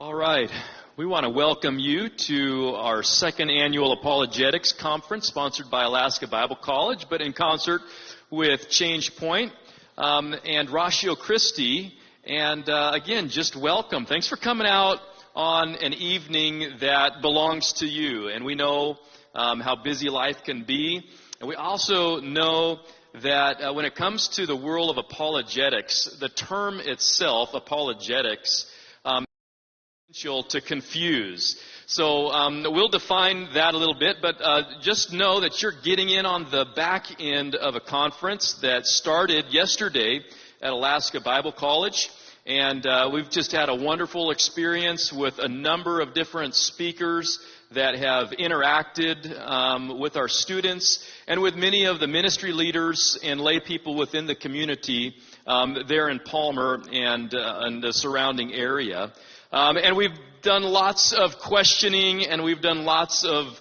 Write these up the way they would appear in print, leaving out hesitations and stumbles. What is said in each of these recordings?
All right. We want to welcome you to our second annual Apologetics Conference sponsored by Alaska Bible College, but in concert with Changepoint and Ratio Christi. And again, just welcome. Thanks for coming out on an evening that belongs to you. And we know how busy life can be. And we also know that when it comes to the world of apologetics, the term itself, apologetics, to confuse. So we'll define that a little bit, but just know that you're getting in on the back end of a conference that started yesterday at Alaska Bible College. And we've just had a wonderful experience with a number of different speakers that have interacted with our students and with many of the ministry leaders and lay people within the community there in Palmer and the surrounding area. And we've done lots of questioning, and we've done lots of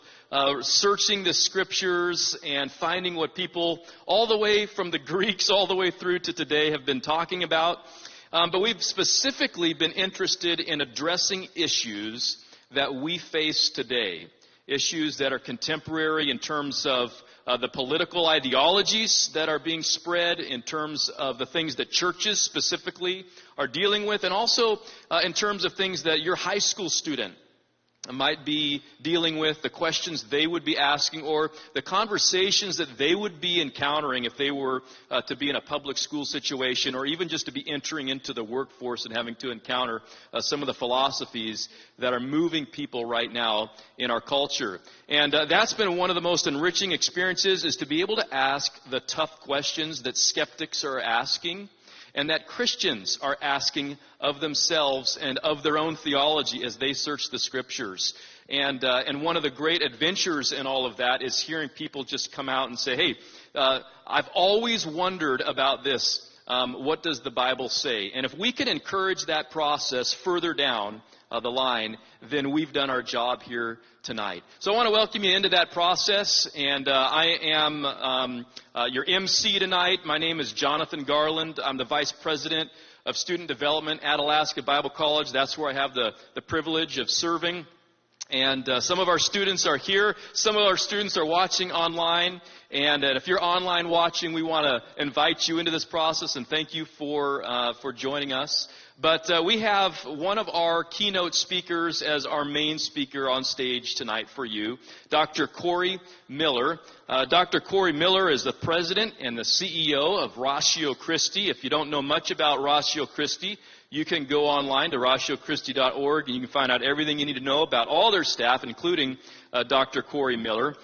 searching the scriptures and finding what people, all the way from the Greeks all the way through to today, have been talking about. But we've specifically been interested in addressing issues that we face today, issues that are contemporary in terms of the political ideologies that are being spread, in terms of the things that churches specifically are dealing with, and also in terms of things that your high school student might be dealing with, the questions they would be asking, or the conversations that they would be encountering if they were to be in a public school situation, or even just to be entering into the workforce and having to encounter some of the philosophies that are moving people right now in our culture. And that's been one of the most enriching experiences, is to be able to ask the tough questions that skeptics are asking, and that Christians are asking of themselves and of their own theology as they search the scriptures. And one of the great adventures in all of that is hearing people just come out and say, hey, I've always wondered about this. What does the Bible say? And if we can encourage that process further down the line, then we've done our job here tonight. So I want to welcome you into that process, and I am your MC tonight. My name is Jonathan Garland. I'm the Vice President of Student Development at Alaska Bible College. That's where I have the privilege of serving. And some of our students are here. Some of our students are watching online. And if you're online watching, we want to invite you into this process and thank you for joining us. But we have one of our keynote speakers as our main speaker on stage tonight for you, Dr. Corey Miller. Dr. Corey Miller is the president and the CEO of Ratio Christi. If you don't know much about Ratio Christi, you can go online to ratiochristi.org and you can find out everything you need to know about all their staff, including Dr. Corey Miller.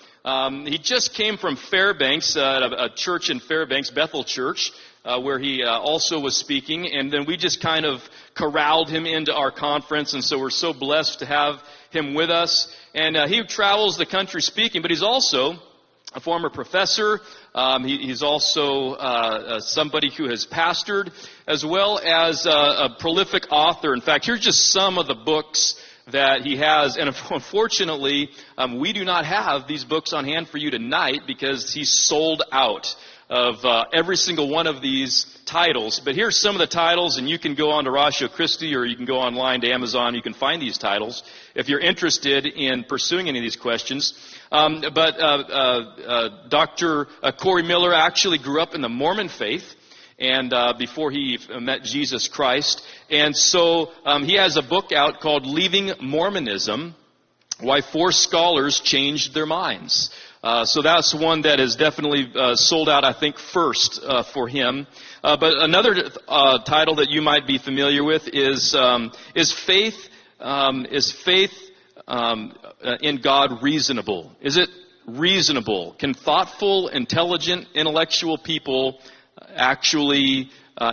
He just came from Fairbanks, a church in Fairbanks, Bethel Church, where he also was speaking. And then we just kind of corralled him into our conference. And so we're so blessed to have him with us. And he travels the country speaking, but he's also a former professor. He's also somebody who has pastored, as well as a prolific author. In fact, here's just some of the books that he has. And unfortunately, we do not have these books on hand for you tonight because he's sold out of every single one of these titles. But here's some of the titles, and you can go on to Ratio Christi, or you can go online to Amazon. You can find these titles if you're interested in pursuing any of these questions. But Dr. Corey Miller actually grew up in the Mormon faith, and before he met Jesus Christ. And so he has a book out called Leaving Mormonism, Why 4 Scholars Changed Their Minds. So that's one that is definitely sold out, I think, first for him. But another title that you might be familiar with is faith in God reasonable? Is it reasonable? Can thoughtful, intelligent, intellectual people actually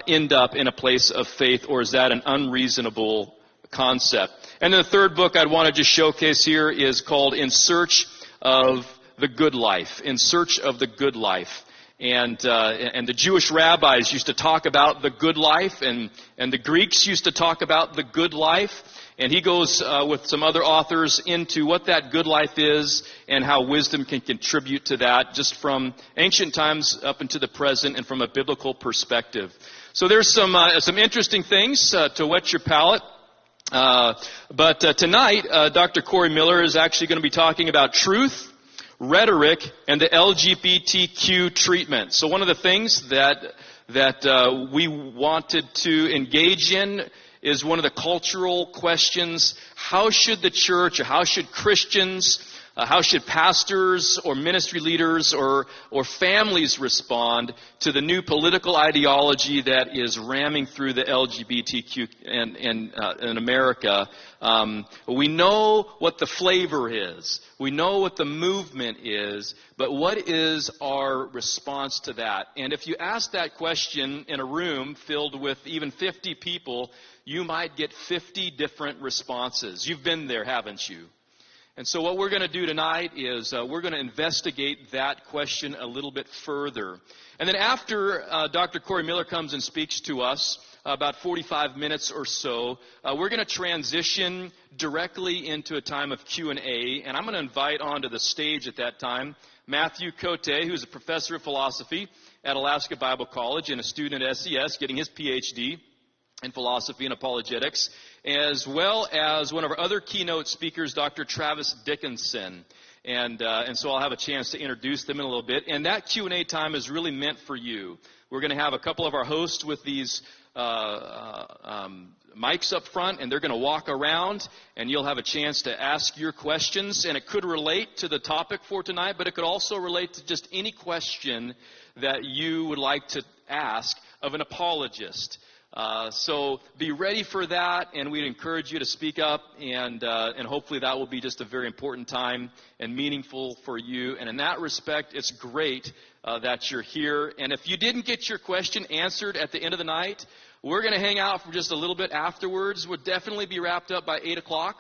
end up in a place of faith, or is that an unreasonable concept? And then the third book I'd want to just showcase here is called In Search of the Good Life. In Search of the Good Life. And the Jewish rabbis used to talk about the good life, and the Greeks used to talk about the good life. And he goes with some other authors into what that good life is and how wisdom can contribute to that, just from ancient times up into the present and from a biblical perspective. So there's some interesting things to whet your palate. But tonight, Dr. Corey Miller is actually going to be talking about truth, rhetoric, and the LGBTQ treatment. So one of the things that we wanted to engage in is one of the cultural questions. How should the church, or how should Christians, how should pastors or ministry leaders or families respond to the new political ideology that is ramming through the LGBTQ in America? We know what the flavor is. We know what the movement is. But what is our response to that? And if you ask that question in a room filled with even 50 people, you might get 50 different responses. You've been there, haven't you? And so what we're going to do tonight is we're going to investigate that question a little bit further. And then after Dr. Corey Miller comes and speaks to us, about 45 minutes or so, we're going to transition directly into a time of Q&A. And I'm going to invite onto the stage at that time Matthew Coté, who's a professor of philosophy at Alaska Bible College and a student at SES, getting his PhD in philosophy and apologetics, as well as one of our other keynote speakers, Dr. Travis Dickinson. And so I'll have a chance to introduce them in a little bit. And that Q&A time is really meant for you. We're going to have a couple of our hosts with these mics up front, and they're going to walk around, and you'll have a chance to ask your questions. And it could relate to the topic for tonight, but it could also relate to just any question that you would like to ask of an apologist. So be ready for that, and we'd encourage you to speak up, and hopefully that will be just a very important time and meaningful for you. And in that respect, it's great that you're here. And if you didn't get your question answered at the end of the night, we're going to hang out for just a little bit afterwards. We'll definitely be wrapped up by 8 o'clock.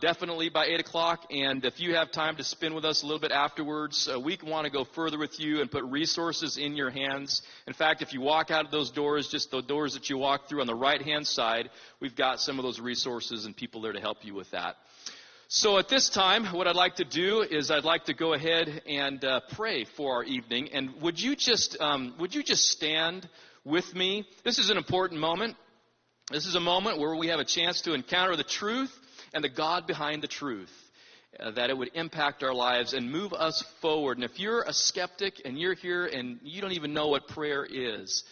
Definitely by 8 o'clock, and if you have time to spend with us a little bit afterwards, we want to go further with you and put resources in your hands. In fact, if you walk out of those doors, just the doors that you walk through on the right-hand side, we've got some of those resources and people there to help you with that. So at this time, what I'd like to do is I'd like to go ahead and pray for our evening. And would you just stand with me? This is an important moment. This is a moment where we have a chance to encounter the truth and the God behind the truth, that it would impact our lives and move us forward. And if you're a skeptic and you're here and you don't even know what prayer is,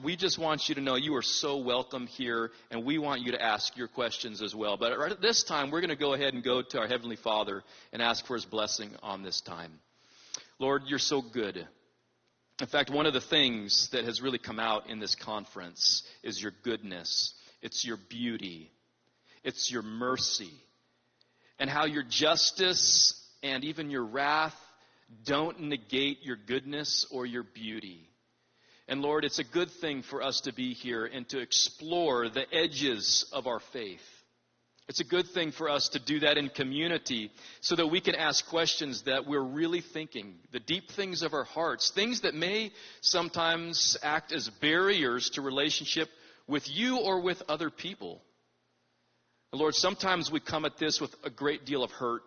we just want you to know you are so welcome here, and we want you to ask your questions as well. But right at this time, we're going to go ahead and go to our Heavenly Father and ask for His blessing on this time. Lord, you're so good. In fact, one of the things that has really come out in this conference is your goodness. It's your beauty. It's your mercy. And how your justice and even your wrath don't negate your goodness or your beauty. And Lord, it's a good thing for us to be here and to explore the edges of our faith. It's a good thing for us to do that in community so that we can ask questions that we're really thinking, the deep things of our hearts, things that may sometimes act as barriers to relationship with you or with other people. And Lord, sometimes we come at this with a great deal of hurt.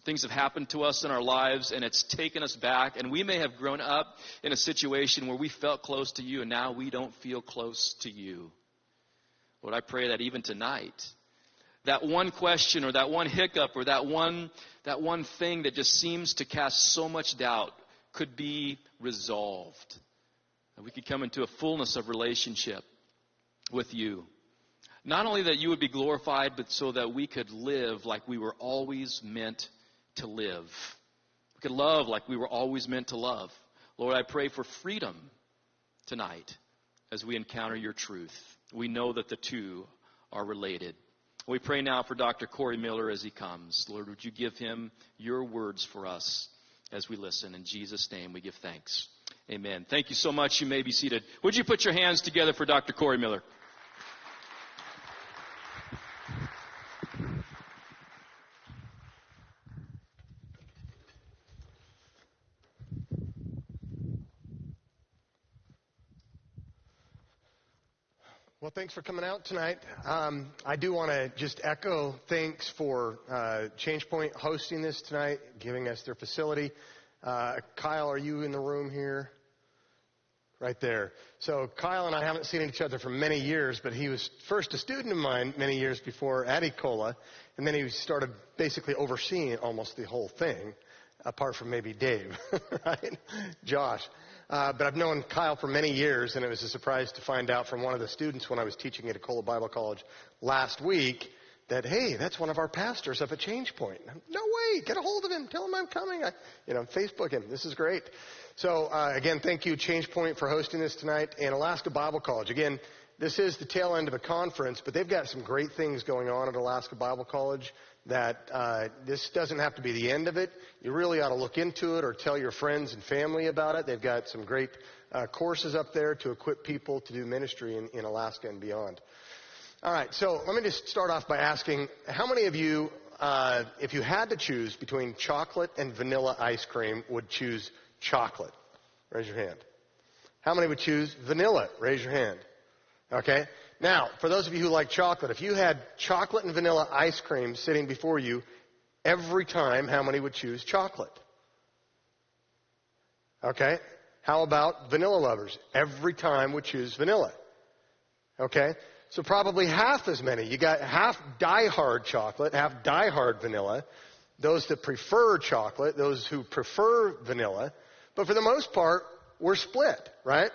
Things have happened to us in our lives, and it's taken us back. And we may have grown up in a situation where we felt close to you, and now we don't feel close to you. Lord, I pray that even tonight, that one question or that one hiccup or that one thing that just seems to cast so much doubt could be resolved. That we could come into a fullness of relationship with you. Not only that you would be glorified, but so that we could live like we were always meant to live. We could love like we were always meant to love. Lord, I pray for freedom tonight as we encounter your truth. We know that the two are related. We pray now for Dr. Corey Miller as he comes. Lord, would you give him your words for us as we listen? In Jesus' name we give thanks. Amen. Thank you so much. You may be seated. Would you put your hands together for Dr. Corey Miller? Well, thanks for coming out tonight. I do want to just echo thanks for Changepoint hosting this tonight, giving us their facility. Kyle, are you in the room here? right there. So Kyle and I haven't seen each other for many years, but he was first a student of mine many years before at Ecola, and then he started basically overseeing almost the whole thing, apart from maybe Dave, right? Josh. But I've known Kyle for many years, and it was a surprise to find out from one of the students when I was teaching at Ecola Bible College last week that, hey, that's one of our pastors up at Changepoint. No way, get a hold of him, tell him I'm coming. Facebook him. This is great. So, again, thank you, Changepoint, for hosting this tonight, and Alaska Bible College. Again, this is the tail end of a conference, but they've got some great things going on at Alaska Bible College that this doesn't have to be the end of it. You really ought to look into it or tell your friends and family about it. They've got some great courses up there to equip people to do ministry in Alaska and beyond. All right, so let me just start off by asking, how many of you, if you had to choose between chocolate and vanilla ice cream, would choose chocolate? Raise your hand. How many would choose vanilla? Raise your hand. Okay. Now, for those of you who like chocolate, if you had chocolate and vanilla ice cream sitting before you every time, how many would choose chocolate? Okay. How about vanilla lovers? Every time would choose vanilla. Okay. So probably half as many. You got half die-hard chocolate, half die-hard vanilla. Those that prefer chocolate, those who prefer vanilla. But for the most part, we're split, right?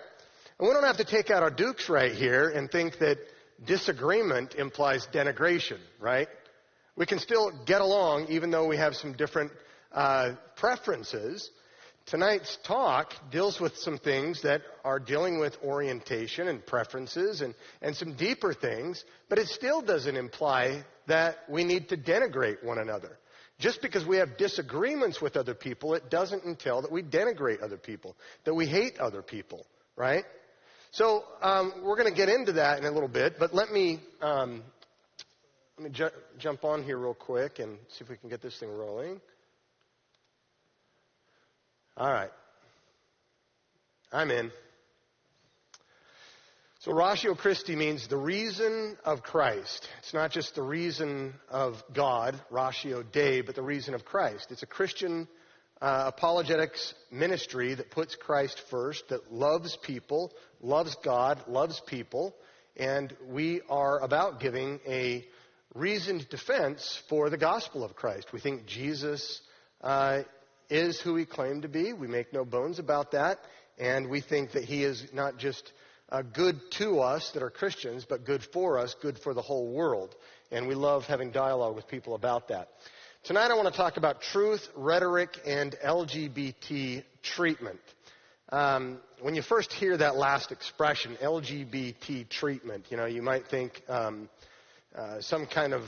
And we don't have to take out our dukes right here and think that disagreement implies denigration, right? We can still get along even though we have some different preferences. Tonight's talk deals with some things that are dealing with orientation and preferences and some deeper things, but it still doesn't imply that we need to denigrate one another. Just because we have disagreements with other people, it doesn't entail that we denigrate other people, that we hate other people, right? So we're going to get into that in a little bit, but let me jump on here real quick and see if we can get this thing rolling. All right. I'm in. So Ratio Christi means the reason of Christ. It's not just the reason of God, Ratio Dei, but the reason of Christ. It's a Christian apologetics ministry that puts Christ first, that loves people, loves God, loves people, and we are about giving a reasoned defense for the gospel of Christ. We think Jesus is who he claimed to be. We make no bones about that, and we think that he is not just good to us that are Christians, but good for us, good for the whole world. And we love having dialogue with people about that. Tonight I want to talk about truth, rhetoric, and LGBT treatment. When you first hear that last expression, LGBT treatment, you might think some kind of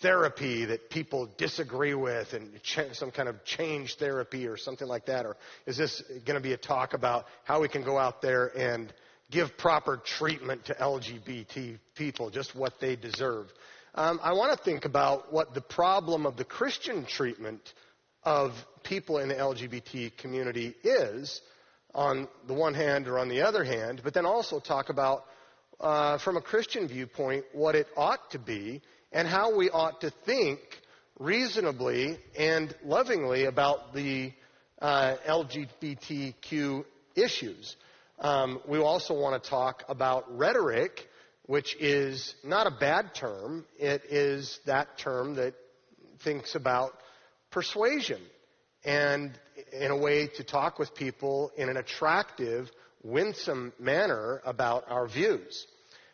therapy that people disagree with and some kind of change therapy or something like that. Or is this going to be a talk about how we can go out there and give proper treatment to LGBT people, just what they deserve? I want to think about what the problem of the Christian treatment of people in the LGBT community is on the one hand or on the other hand, but then also talk about, from a Christian viewpoint, what it ought to be and how we ought to think reasonably and lovingly about the LGBTQ issues. We also want to talk about rhetoric, which is not a bad term. It is that term that thinks about persuasion and in a way to talk with people in an attractive, winsome manner about our views.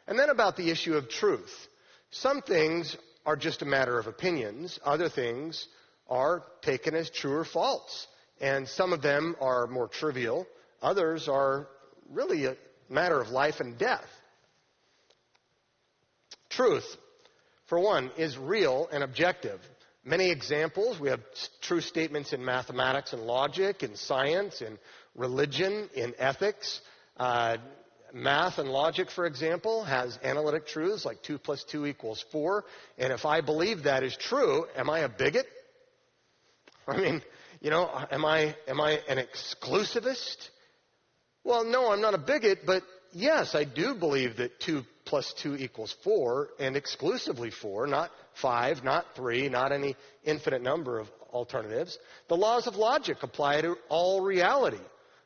And then about the issue of truth. Some things are just a matter of opinions. Other things are taken as true or false. And some of them are more trivial. Others are really a matter of life and death. Truth, for one, is real and objective. Many examples. We have true statements in mathematics and logic, in science, in religion, in ethics. Math and logic, for example, has analytic truths like 2 + 2 = 4. And if I believe that is true, am I a bigot? I mean, am I an exclusivist? Well, no, I'm not a bigot, but yes, I do believe that 2 + 2 = 4 and exclusively 4, not 5, not 3, not any infinite number of alternatives. The laws of logic apply to all reality.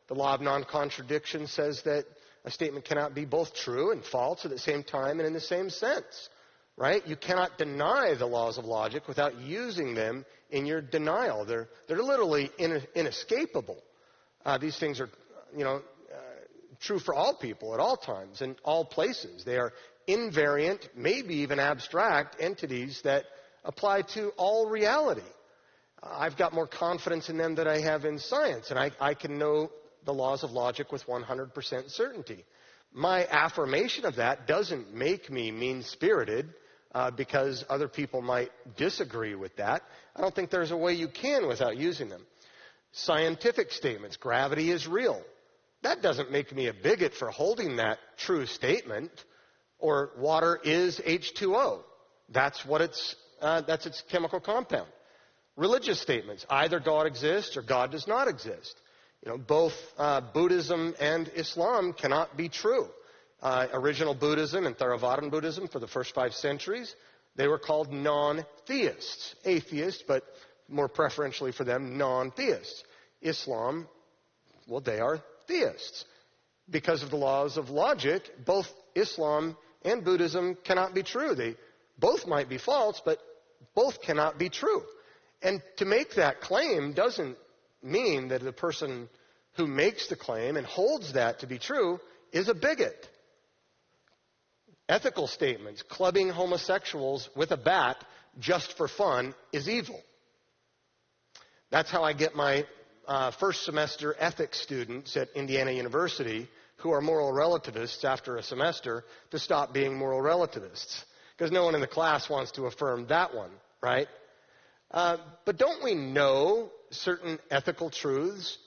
The law of non-contradiction says that A statement cannot be both true and false at the same time and in the same sense, right? You cannot deny the laws of logic without using them in your denial. They're literally inescapable. These things are, true for all people at all times and all places. They are invariant, maybe even abstract entities that apply to all reality. I've got more confidence in them than I have in science, and I can know the laws of logic with 100% certainty. My affirmation of that doesn't make me mean-spirited because other people might disagree with that. I don't think there's a way you can without using them. Scientific statements, gravity is real. That doesn't make me a bigot for holding that true statement. Or water is H2O. That's its chemical compound. Religious statements, either God exists or God does not exist. Both Buddhism and Islam cannot be true. Original Buddhism and Theravadan Buddhism for the first 5 centuries, they were called non-theists. Atheists, but more preferentially for them, non-theists. Islam, well, they are theists. Because of the laws of logic, both Islam and Buddhism cannot be true. They both might be false, but both cannot be true. And to make that claim doesn't mean that the person who makes the claim and holds that to be true is a bigot. Ethical statements, clubbing homosexuals with a bat just for fun is evil. That's how I get my first semester ethics students at Indiana University who are moral relativists after a semester to stop being moral relativists. Because no one in the class wants to affirm that one, right? But don't we know certain ethical truths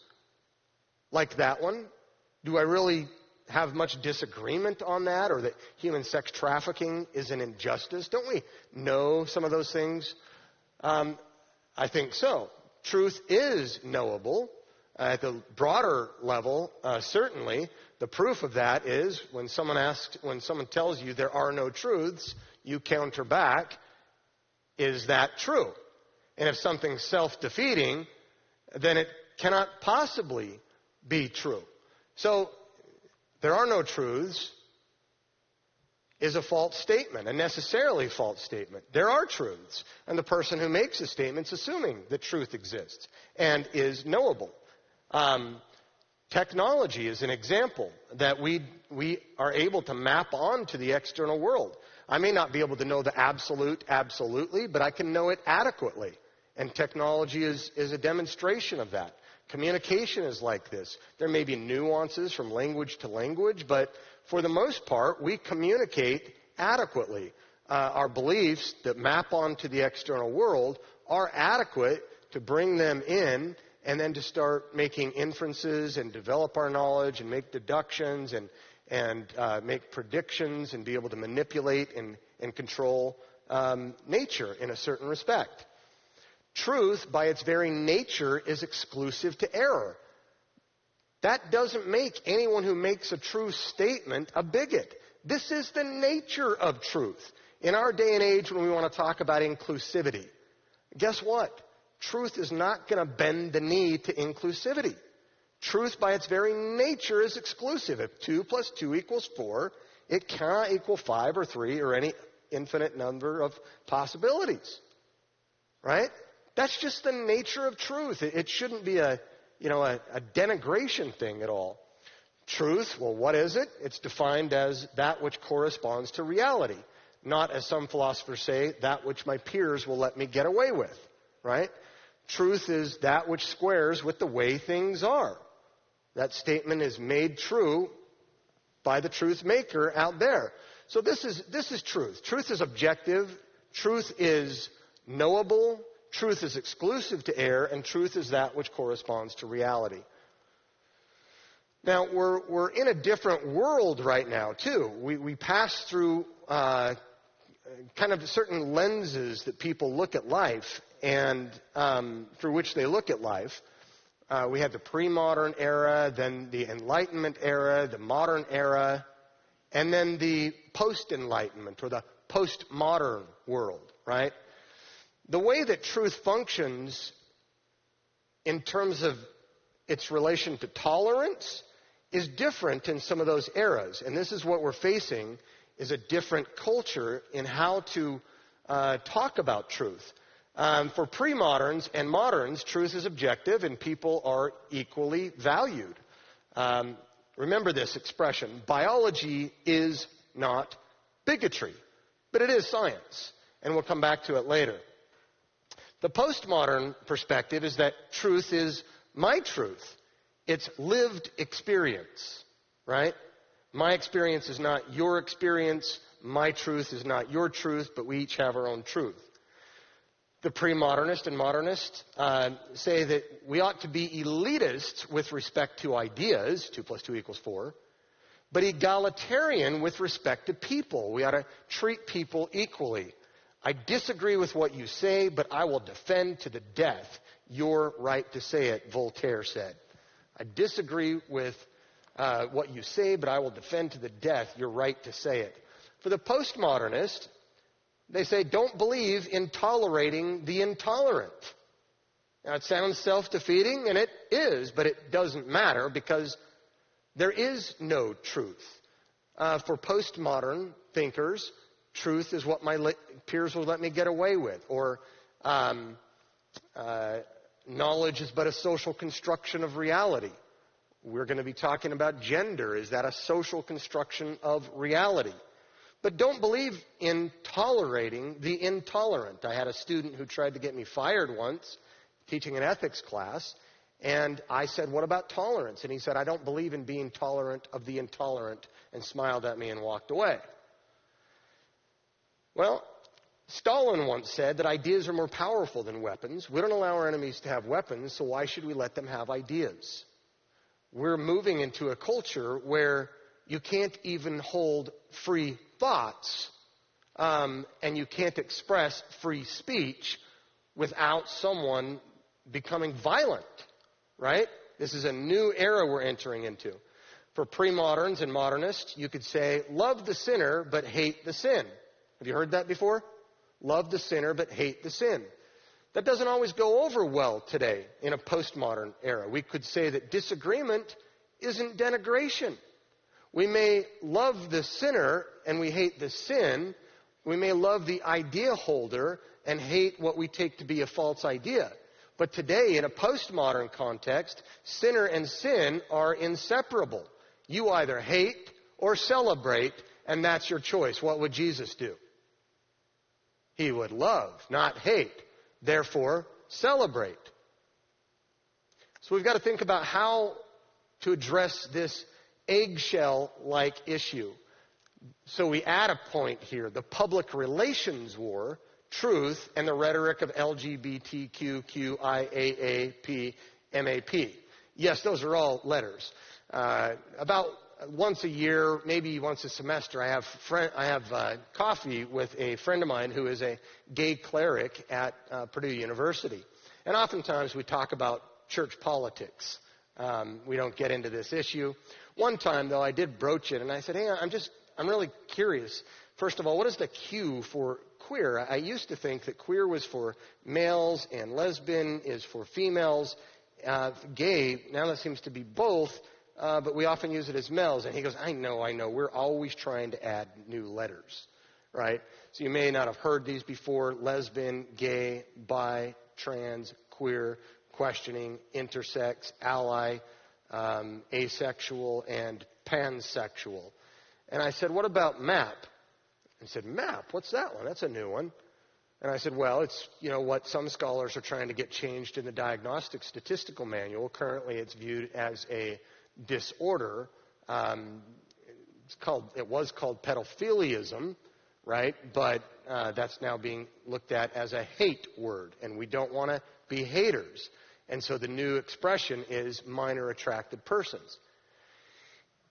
like that one? Do I really have much disagreement on that, or that human sex trafficking is an injustice? Don't we know some of those things? I think so. Truth is knowable at the broader level, certainly. The proof of that is when someone tells you there are no truths, you counter back, is that true? And if something's self-defeating, then it cannot possibly be true. So, there are no truths is a false statement, a necessarily false statement. There are truths, and the person who makes a statement is assuming that truth exists and is knowable. Technology is an example that we are able to map onto the external world. I may not be able to know the absolute absolutely, but I can know it adequately. And technology is a demonstration of that. Communication is like this. There may be nuances from language to language, but for the most part, we communicate adequately. Our beliefs that map onto the external world are adequate to bring them in and then to start making inferences and develop our knowledge and make deductions and make predictions and be able to manipulate and control nature in a certain respect. Truth, by its very nature, is exclusive to error. That doesn't make anyone who makes a true statement a bigot. This is the nature of truth. In our day and age when we want to talk about inclusivity, guess what? Truth is not going to bend the knee to inclusivity. Truth, by its very nature, is exclusive. If 2 plus 2 equals 4, it cannot equal 5 or 3 or any infinite number of possibilities. Right? That's just the nature of truth. It shouldn't be a denigration thing at all. Truth, well, what is it? It's defined as that which corresponds to reality. Not, as some philosophers say, that which my peers will let me get away with. Right? Truth is that which squares with the way things are. That statement is made true by the truth maker out there. So this is truth. Truth is objective. Truth is knowable. Truth is exclusive to error, and truth is that which corresponds to reality. Now, we're in a different world right now, too. We pass through kind of certain lenses that people look at life, and through which they look at life. We had the pre-modern era, then the Enlightenment era, the modern era, and then the post-Enlightenment, or the post-modern world, right? The way that truth functions in terms of its relation to tolerance is different in some of those eras. And this is what we're facing, is a different culture in how to talk about truth. For pre-moderns and moderns, truth is objective and people are equally valued. Remember this expression, biology is not bigotry, but it is science. And we'll come back to it later. The postmodern perspective is that truth is my truth. It's lived experience, right? My experience is not your experience. My truth is not your truth, but we each have our own truth. The pre-modernist and modernist say that we ought to be elitists with respect to ideas, 2 + 2 = 4, but egalitarian with respect to people. We ought to treat people equally. I disagree with what you say, but I will defend to the death your right to say it, Voltaire said. I disagree with what you say, but I will defend to the death your right to say it. For the postmodernist, they say, don't believe in tolerating the intolerant. Now, it sounds self-defeating, and it is, but it doesn't matter because there is no truth. For postmodern thinkers, truth is what my peers will let me get away with, or knowledge is but a social construction of reality. We're going to be talking about gender. Is that a social construction of reality? But don't believe in tolerating the intolerant. I had a student who tried to get me fired once, teaching an ethics class, and I said, what about tolerance? And he said, I don't believe in being tolerant of the intolerant, and smiled at me and walked away. Well, Stalin once said that ideas are more powerful than weapons. We don't allow our enemies to have weapons, so why should we let them have ideas? We're moving into a culture where you can't even hold free thoughts, and you can't express free speech without someone becoming violent, right? This is a new era we're entering into. For pre-moderns and modernists, you could say, love the sinner but hate the sin. Have you heard that before? Love the sinner but hate the sin. That doesn't always go over well today in a postmodern era. We could say that disagreement isn't denigration. We may love the sinner and we hate the sin. We may love the idea holder and hate what we take to be a false idea. But today, in a postmodern context, sinner and sin are inseparable. You either hate or celebrate, and that's your choice. What would Jesus do? He would love, not hate. Therefore, celebrate. So we've got to think about how to address this eggshell-like issue. So we add a point here, the public relations war, truth, and the rhetoric of LGBTQQIAAP, MAP. Yes, those are all letters. About once a year, maybe once a semester, I have coffee with a friend of mine who is a gay cleric at Purdue University. And oftentimes we talk about church politics. We don't get into this issue. One time, though, I did broach it, and I said, hey, I'm really curious. First of all, what is the Q for queer? I used to think that queer was for males and lesbian is for females. Gay, now that seems to be both, but we often use it as males. And he goes, I know. We're always trying to add new letters, right? So you may not have heard these before: lesbian, gay, bi, trans, queer, questioning, intersex, ally, asexual, and pansexual. And I said, what about MAP? He said, MAP? What's that one? That's a new one. And I said, well, it's what some scholars are trying to get changed in the Diagnostic Statistical Manual. Currently, it's viewed as a disorder. It was called pedophiliism, right? But that's now being looked at as a hate word, and we don't want to be haters. And so the new expression is minor attracted persons.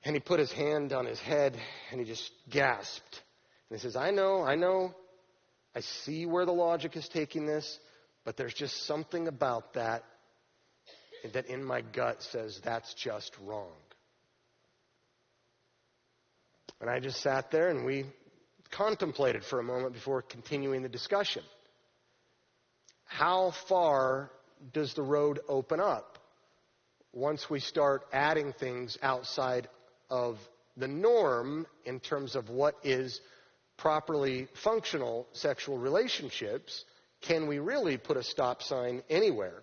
And he put his hand on his head, and he just gasped. And he says, I know, I see where the logic is taking this, but there's just something about that in my gut says that's just wrong. And I just sat there, and we contemplated for a moment before continuing the discussion. How far does the road open up? once we start adding things outside of the norm in terms of what is properly functional sexual relationships, can we really put a stop sign anywhere?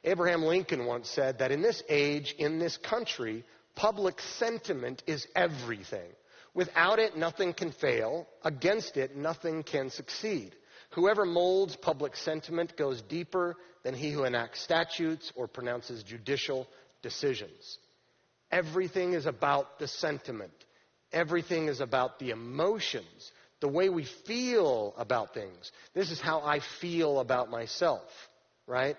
Abraham Lincoln once said that in this age, in this country, public sentiment is everything. Without it, nothing can fail. Against it, nothing can succeed. Whoever molds public sentiment goes deeper than he who enacts statutes or pronounces judicial decisions. Everything is about the sentiment. Everything is about the emotions, the way we feel about things. This is how I feel about myself, right?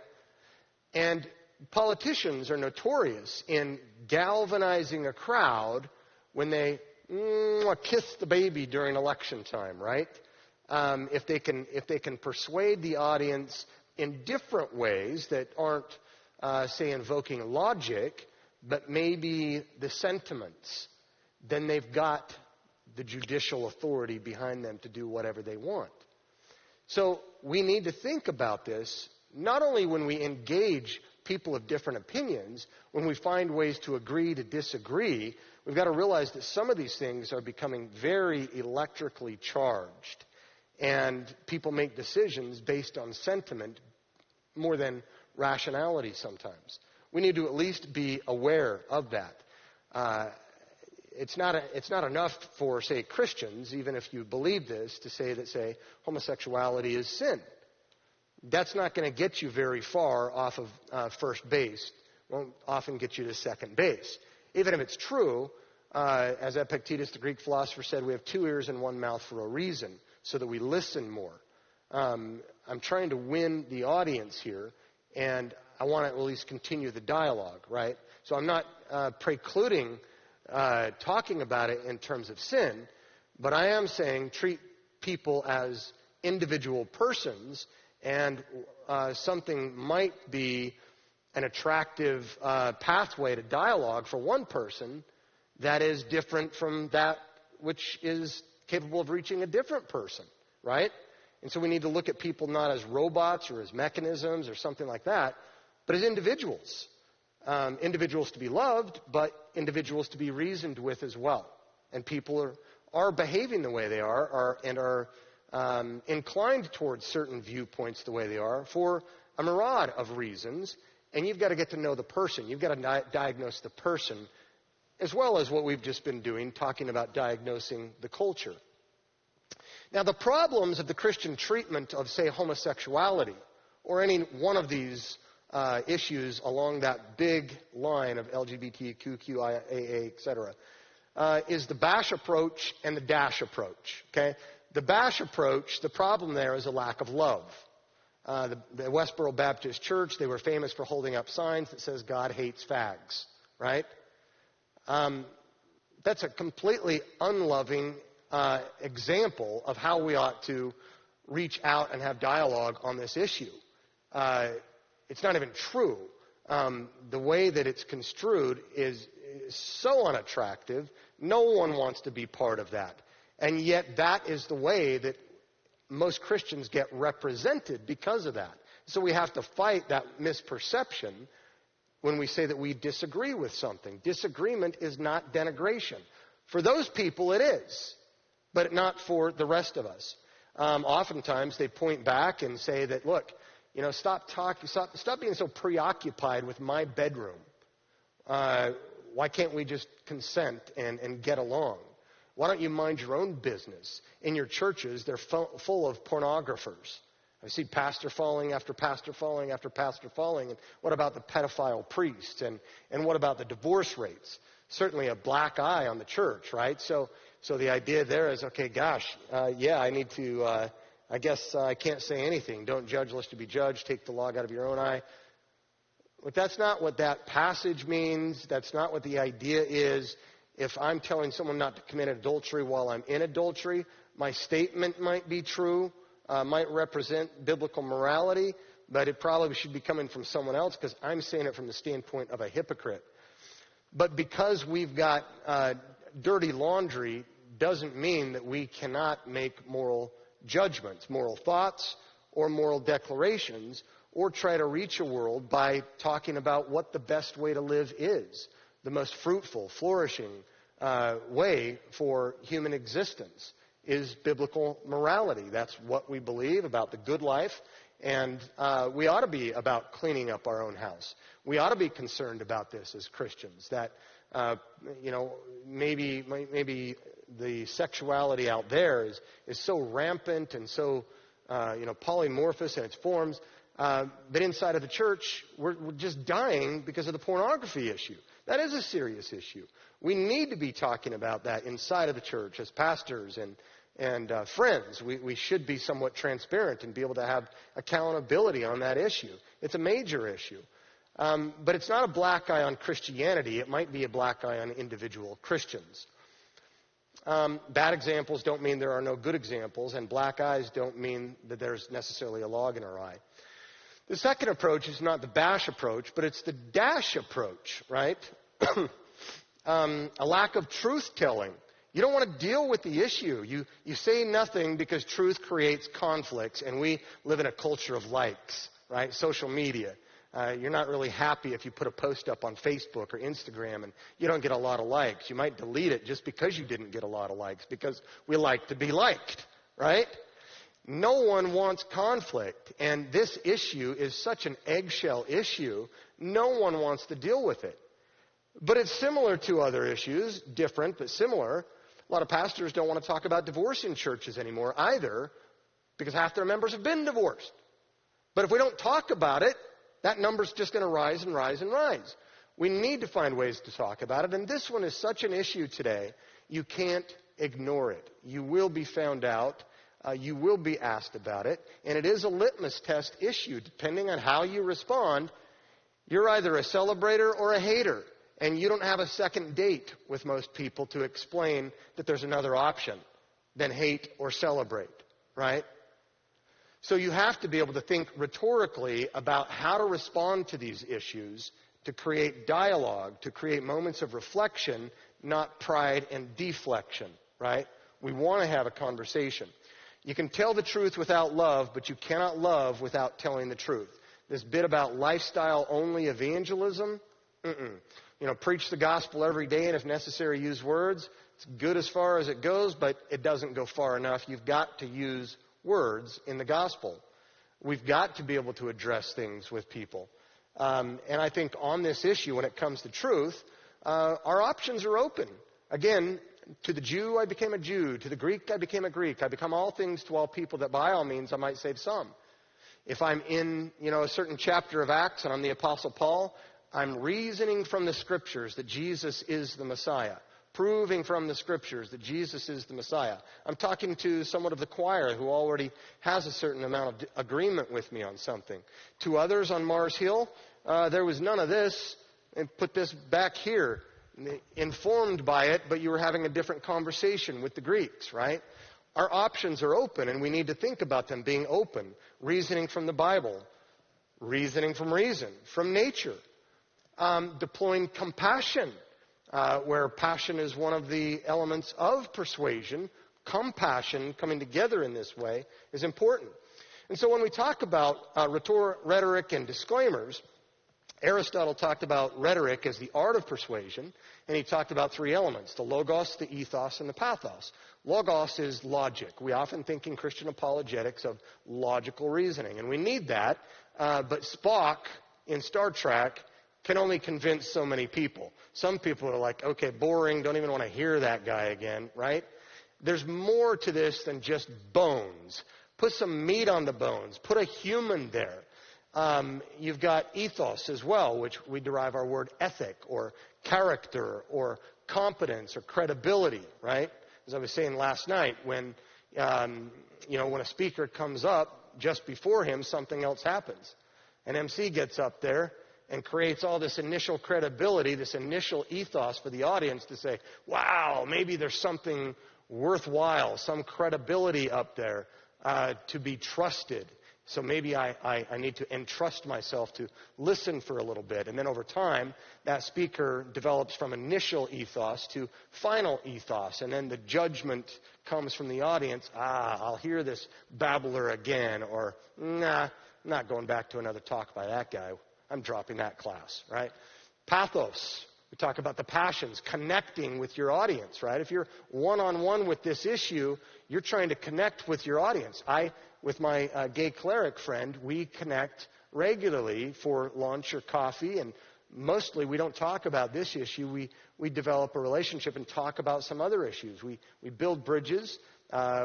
And politicians are notorious in galvanizing a crowd when they kiss the baby during election time, right? If they can persuade the audience in different ways that aren't, say, invoking logic, but maybe the sentiments, then they've got the judicial authority behind them to do whatever they want. So we need to think about this not only when we engage people of different opinions, when we find ways to agree to disagree. We've got to realize that some of these things are becoming very electrically charged, and people make decisions based on sentiment more than rationality sometimes. We need to at least be aware of that. It's not enough for, say, Christians, even if you believe this, to say that, say, homosexuality is sin. That's not going to get you very far off of first base. Won't often get you to second base. Even if it's true, as Epictetus, the Greek philosopher, said, we have two ears and one mouth for a reason, so that we listen more. I'm trying to win the audience here, and I want to at least continue the dialogue, right? So I'm not precluding talking about it in terms of sin, but I am saying treat people as individual persons, and something might be an attractive pathway to dialogue for one person that is different from that which is capable of reaching a different person, right? And so we need to look at people not as robots or as mechanisms or something like that, but as individuals. Individuals to be loved, but individuals to be reasoned with as well. And people are behaving the way they are inclined towards certain viewpoints the way they are for a myriad of reasons. And you've got to get to know the person. You've got to diagnose the person, as well as what we've just been doing, talking about diagnosing the culture. Now, the problems of the Christian treatment of, say, homosexuality, or any one of these issues along that big line of LGBTQIA, etc., is the bash approach and the dash approach. Okay, the bash approach, the problem there is a lack of love. The Westboro Baptist Church, they were famous for holding up signs that says God hates fags, right? That's a completely unloving example of how we ought to reach out and have dialogue on this issue. It's not even true. The way that it's construed is so unattractive. No one wants to be part of that. And yet that is the way that most Christians get represented because of that. So we have to fight that misperception when we say that we disagree with something. Disagreement is not denigration. For those people it is, but not for the rest of us. Oftentimes they point back and say that, look, stop being so preoccupied with my bedroom. Why can't we just consent and get along? Why don't you mind your own business? In your churches, they're full of pornographers. I see pastor falling after pastor falling after pastor falling. And what about the pedophile priests? And what about the divorce rates? Certainly a black eye on the church, right? So the idea there is, okay, gosh, I need to, I guess I can't say anything. Don't judge lest you be judged. Take the log out of your own eye. But that's not what that passage means. That's not what the idea is. If I'm telling someone not to commit adultery while I'm in adultery, my statement might be true, might represent biblical morality, but it probably should be coming from someone else because I'm saying it from the standpoint of a hypocrite. But because we've got dirty laundry doesn't mean that we cannot make moral judgments, moral thoughts, or moral declarations, or try to reach a world by talking about what the best way to live is, the most fruitful, flourishing way for human existence is biblical morality. That's what we believe about the good life, and we ought to be about cleaning up our own house. We ought to be concerned about this as Christians, that maybe the sexuality out there is so rampant and so polymorphous in its forms that inside of the church we're just dying because of the pornography issue. That is a serious issue. We need to be talking about that inside of the church as pastors and friends. We should be somewhat transparent and be able to have accountability on that issue. It's a major issue. But it's not a black eye on Christianity. It might be a black eye on individual Christians. Bad examples don't mean there are no good examples, and black eyes don't mean that there's necessarily a log in our eye. The second approach is not the bash approach, but it's the dash approach, right? A lack of truth-telling. You don't want to deal with the issue. You say nothing because truth creates conflicts, and we live in a culture of likes, right? Social media. You're not really happy if you put a post up on Facebook or Instagram and you don't get a lot of likes. You might delete it just because you didn't get a lot of likes, because we like to be liked, right? No one wants conflict, and this issue is such an eggshell issue, no one wants to deal with it. But it's similar to other issues, different but similar. A lot of pastors don't want to talk about divorce in churches anymore either, because half their members have been divorced. But if we don't talk about it, that number's just going to rise and rise and rise. We need to find ways to talk about it, and this one is such an issue today, you can't ignore it. You will be found out. You will be asked about it, and it is a litmus test issue. Depending on how you respond, you're either a celebrator or a hater, and you don't have a second date with most people to explain that there's another option than hate or celebrate, right? So you have to be able to think rhetorically about how to respond to these issues, to create dialogue, to create moments of reflection, not pride and deflection, right? We want to have a conversation. You can tell the truth without love, but you cannot love without telling the truth. This bit about lifestyle-only evangelism, preach the gospel every day and if necessary use words. It's good as far as it goes, but it doesn't go far enough. You've got to use words in the gospel. We've got to be able to address things with people. And I think on this issue, when it comes to truth, our options are open. Again, to the Jew, I became a Jew. To the Greek, I became a Greek. I become all things to all people, that by all means I might save some. If I'm in, a certain chapter of Acts and I'm the Apostle Paul, I'm reasoning from the Scriptures that Jesus is the Messiah. Proving from the Scriptures that Jesus is the Messiah. I'm talking to somewhat of the choir who already has a certain amount of agreement with me on something. To others on Mars Hill, there was none of this, and put this back here. Informed by it, but you were having a different conversation with the Greeks, right? Our options are open, and we need to think about them being open. Reasoning from the Bible, reasoning from reason, from nature. Deploying compassion, where passion is one of the elements of persuasion. Compassion, coming together in this way, is important. And so when we talk about rhetoric and disclaimers, Aristotle talked about rhetoric as the art of persuasion, and he talked about three elements: the logos, the ethos, and the pathos. Logos is logic. We often think in Christian apologetics of logical reasoning, and we need that, but Spock in Star Trek can only convince so many people. Some people are like, okay, boring, don't even want to hear that guy again, right? There's more to this than just bones. Put some meat on the bones. Put a human there. You've got ethos as well, which we derive our word ethic or character or competence or credibility, right? As I was saying last night, when a speaker comes up, just before him, something else happens. An MC gets up there and creates all this initial credibility, this initial ethos for the audience to say, wow, maybe there's something worthwhile, some credibility up there to be trusted. So maybe I need to entrust myself to listen for a little bit. And then over time, that speaker develops from initial ethos to final ethos. And then the judgment comes from the audience. I'll hear this babbler again. Or, nah, I'm not going back to another talk by that guy. I'm dropping that class, right? Pathos. We talk about the passions, connecting with your audience, right? If you're one-on-one with this issue, you're trying to connect with your audience. With my gay cleric friend, we connect regularly for lunch or coffee, and mostly we don't talk about this issue. We develop a relationship and talk about some other issues. We build bridges.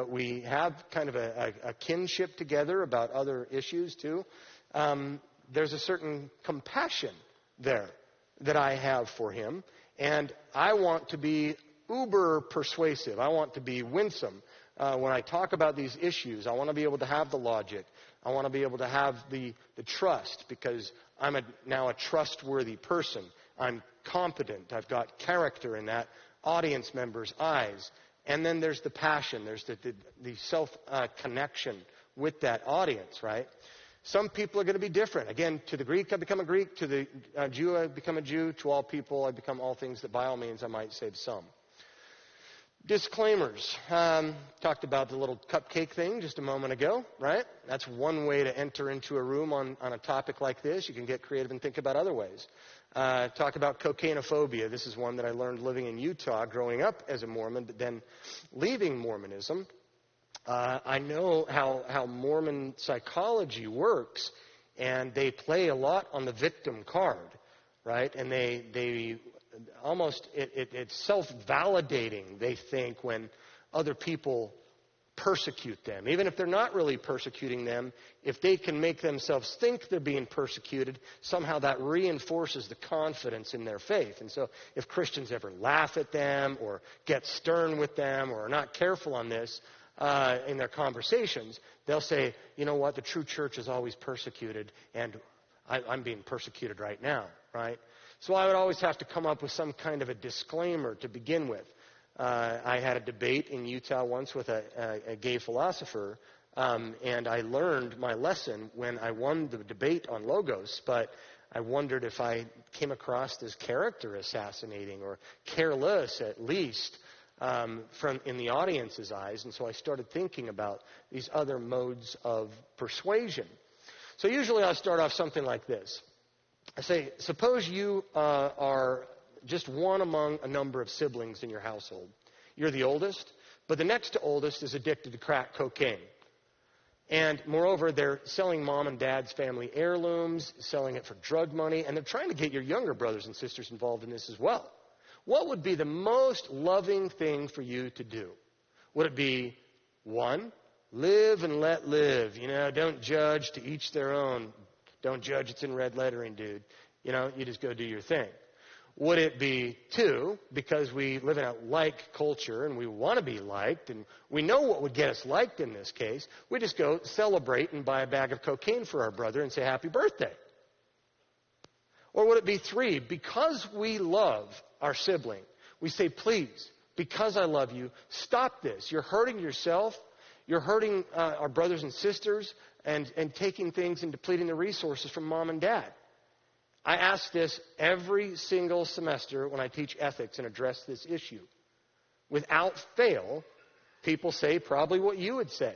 We have kind of a kinship together about other issues too. There's a certain compassion there that I have for him, and I want to be uber persuasive. I want to be winsome. When I talk about these issues, I want to be able to have the logic. I want to be able to have the trust, because I'm now a trustworthy person. I'm competent. I've got character in that audience member's eyes. And then there's the passion. There's the self-connection with that audience, right? Some people are going to be different. Again, to the Greek, I become a Greek. To the Jew, I become a Jew. To all people, I become all things that by all means I might save some. Disclaimers. Talked about the little cupcake thing just a moment ago, right? That's one way to enter into a room on a topic like this. You can get creative and think about other ways. Talk about cocainophobia. This is one that I learned living in Utah, growing up as a Mormon, but then leaving Mormonism. I know how Mormon psychology works, and they play a lot on the victim card, right? And they almost, it's self-validating, they think, when other people persecute them. Even if they're not really persecuting them, if they can make themselves think they're being persecuted, somehow that reinforces the confidence in their faith. And so if Christians ever laugh at them or get stern with them or are not careful on this, in their conversations, they'll say, you know what, the true church is always persecuted, and I'm being persecuted right now, right? So I would always have to come up with some kind of a disclaimer to begin with. I had a debate in Utah once with a gay philosopher, and I learned my lesson when I won the debate on Logos, but I wondered if I came across as character assassinating or careless, at least, in the audience's eyes, and so I started thinking about these other modes of persuasion. So usually I'll start off something like this. I say, suppose you are just one among a number of siblings in your household. You're the oldest, but the next to oldest is addicted to crack cocaine. And moreover, they're selling mom and dad's family heirlooms, selling it for drug money, and they're trying to get your younger brothers and sisters involved in this as well. What would be the most loving thing for you to do? Would it be, one, live and let live? Don't judge, to each their own. Don't judge, it's in red lettering, dude. You just go do your thing. Would it be, two, because we live in a like culture and we want to be liked, and we know what would get us liked in this case, we just go celebrate and buy a bag of cocaine for our brother and say happy birthday? Or would it be, three, because we love our sibling, we say, please, because I love you, stop this. You're hurting yourself. You're hurting our brothers and sisters and taking things and depleting the resources from mom and dad. I ask this every single semester when I teach ethics and address this issue. Without fail, people say probably what you would say.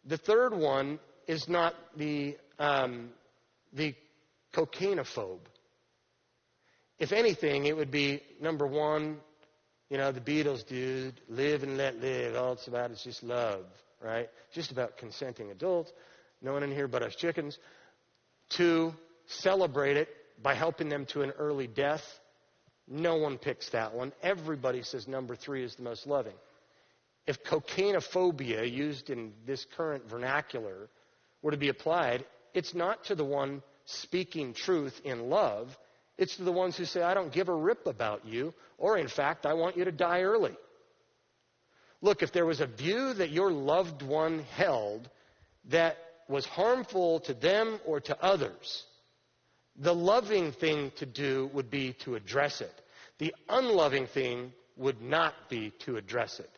The third one is not the cocainophobe. If anything, it would be, number one, the Beatles, dude, live and let live. All it's about is just love, right? Just about consenting adults. No one in here but us chickens. Two, celebrate it by helping them to an early death. No one picks that one. Everybody says number three is the most loving. If cocainophobia, used in this current vernacular, were to be applied, it's not to the one speaking truth in love. It's to the ones who say, I don't give a rip about you, or in fact, I want you to die early. Look, if there was a view that your loved one held that was harmful to them or to others, the loving thing to do would be to address it. The unloving thing would not be to address it.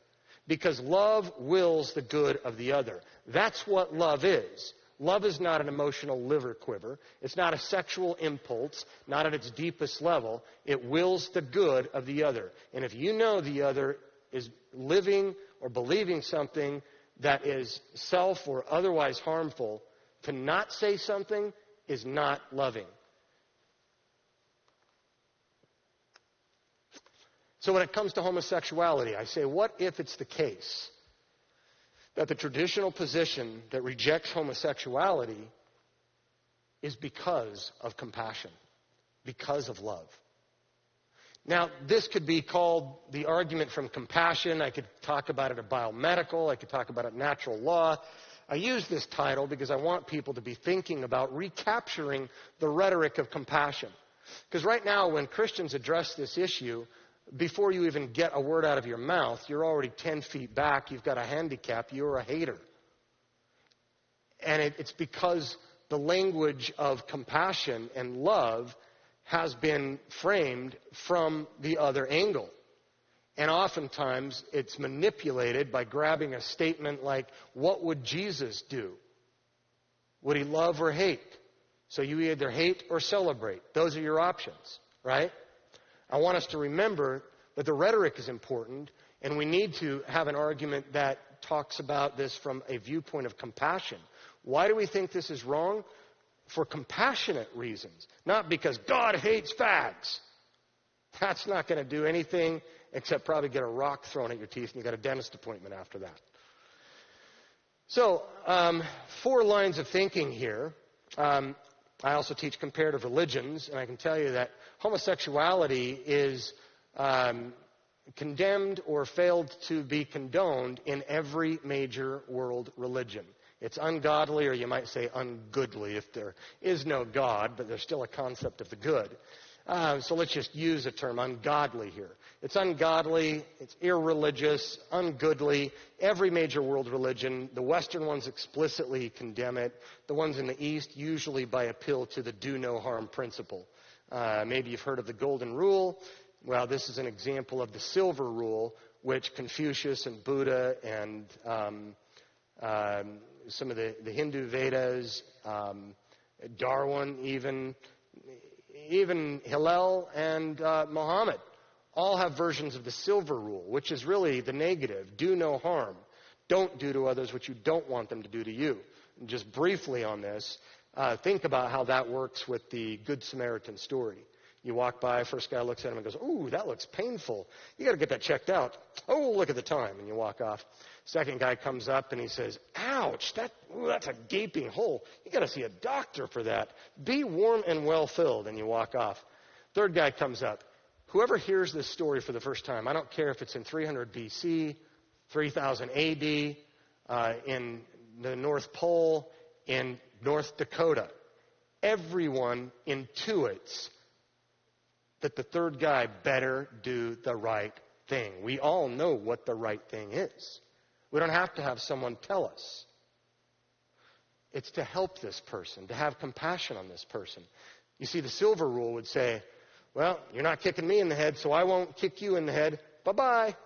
Because love wills the good of the other. That's what love is. Love is not an emotional liver quiver. It's not a sexual impulse, not at its deepest level. It wills the good of the other. And if you know the other is living or believing something that is self or otherwise harmful, To not say something is not loving. So when it comes to homosexuality, I say, what if it's the case that the traditional position that rejects homosexuality is because of compassion, because of love? Now, this could be called the argument from compassion. I could talk about it at biomedical. I could talk about it natural law. I use this title because I want people to be thinking about recapturing the rhetoric of compassion. Because right now, when Christians address this issue, before you even get a word out of your mouth, you're already 10 feet back. You've got a handicap. You're a hater. And it's because the language of compassion and love has been framed from the other angle. And oftentimes, it's manipulated by grabbing a statement like, what would Jesus do? Would he love or hate? So you either hate or celebrate. Those are your options, right? I want us to remember that the rhetoric is important, and we need to have an argument that talks about this from a viewpoint of compassion. Why do we think this is wrong? For compassionate reasons, not because God hates fags. That's not going to do anything except probably get a rock thrown at your teeth, and you got a dentist appointment after that. So, 4 lines of thinking here. I also teach comparative religions, and I can tell you that homosexuality is condemned or failed to be condoned in every major world religion. It's ungodly, or you might say ungoodly, if there is no God, but there's still a concept of the good. So let's just use the term ungodly here. It's ungodly, it's irreligious, ungoodly. Every major world religion, the Western ones explicitly condemn it. The ones in the East, usually by appeal to the do no harm principle. Maybe you've heard of the Golden Rule. Well, this is an example of the Silver Rule, which Confucius and Buddha and some of the Hindu Vedas, Darwin even Hillel and Muhammad all have versions of the Silver Rule, which is really the negative. Do no harm. Don't do to others what you don't want them to do to you. And just briefly on this, think about how that works with the Good Samaritan story. You walk by, first guy looks at him and goes, ooh, that looks painful. You got to get that checked out. Oh, look at the time. And you walk off. Second guy comes up and he says, ouch, that's a gaping hole. You got to see a doctor for that. Be warm and well filled. And you walk off. Third guy comes up. Whoever hears this story for the first time, I don't care if it's in 300 BC, 3000 AD, in the North Pole, in North Dakota, everyone intuits that the third guy better do the right thing. We all know what the right thing is. We don't have to have someone tell us. It's to help this person, to have compassion on this person. You see, the Silver Rule would say, well, you're not kicking me in the head, so I won't kick you in the head. Bye-bye.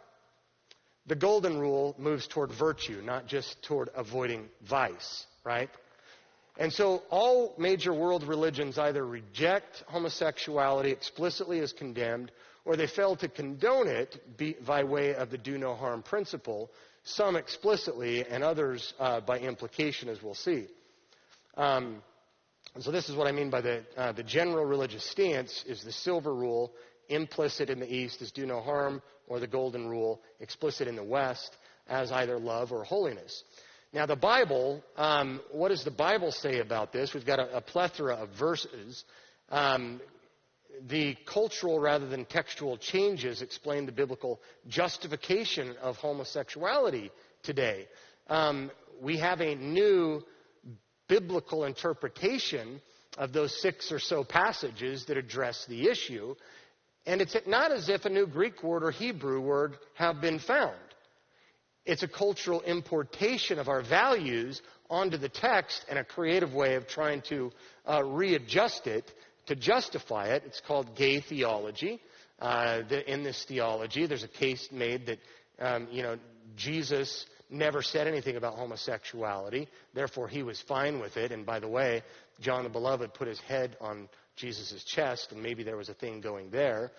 The Golden Rule moves toward virtue, not just toward avoiding vice, right? And so all major world religions either reject homosexuality explicitly as condemned, or they fail to condone it by way of the do no harm principle, some explicitly and others by implication, as we'll see. So this is what I mean by the general religious stance is the Silver Rule, implicit in the East as do no harm, or the Golden Rule, explicit in the West as either love or holiness. Now, the Bible, what does the Bible say about this? We've got a plethora of verses. The cultural rather than textual changes explain the biblical justification of homosexuality today. We have a new biblical interpretation of those 6 or so passages that address the issue. And it's not as if a new Greek word or Hebrew word have been found. It's a cultural importation of our values onto the text and a creative way of trying to readjust it to justify it. It's called gay theology. In this theology, there's a case made that, Jesus never said anything about homosexuality. Therefore, he was fine with it. And by the way, John the Beloved put his head on Jesus' chest, and maybe there was a thing going there.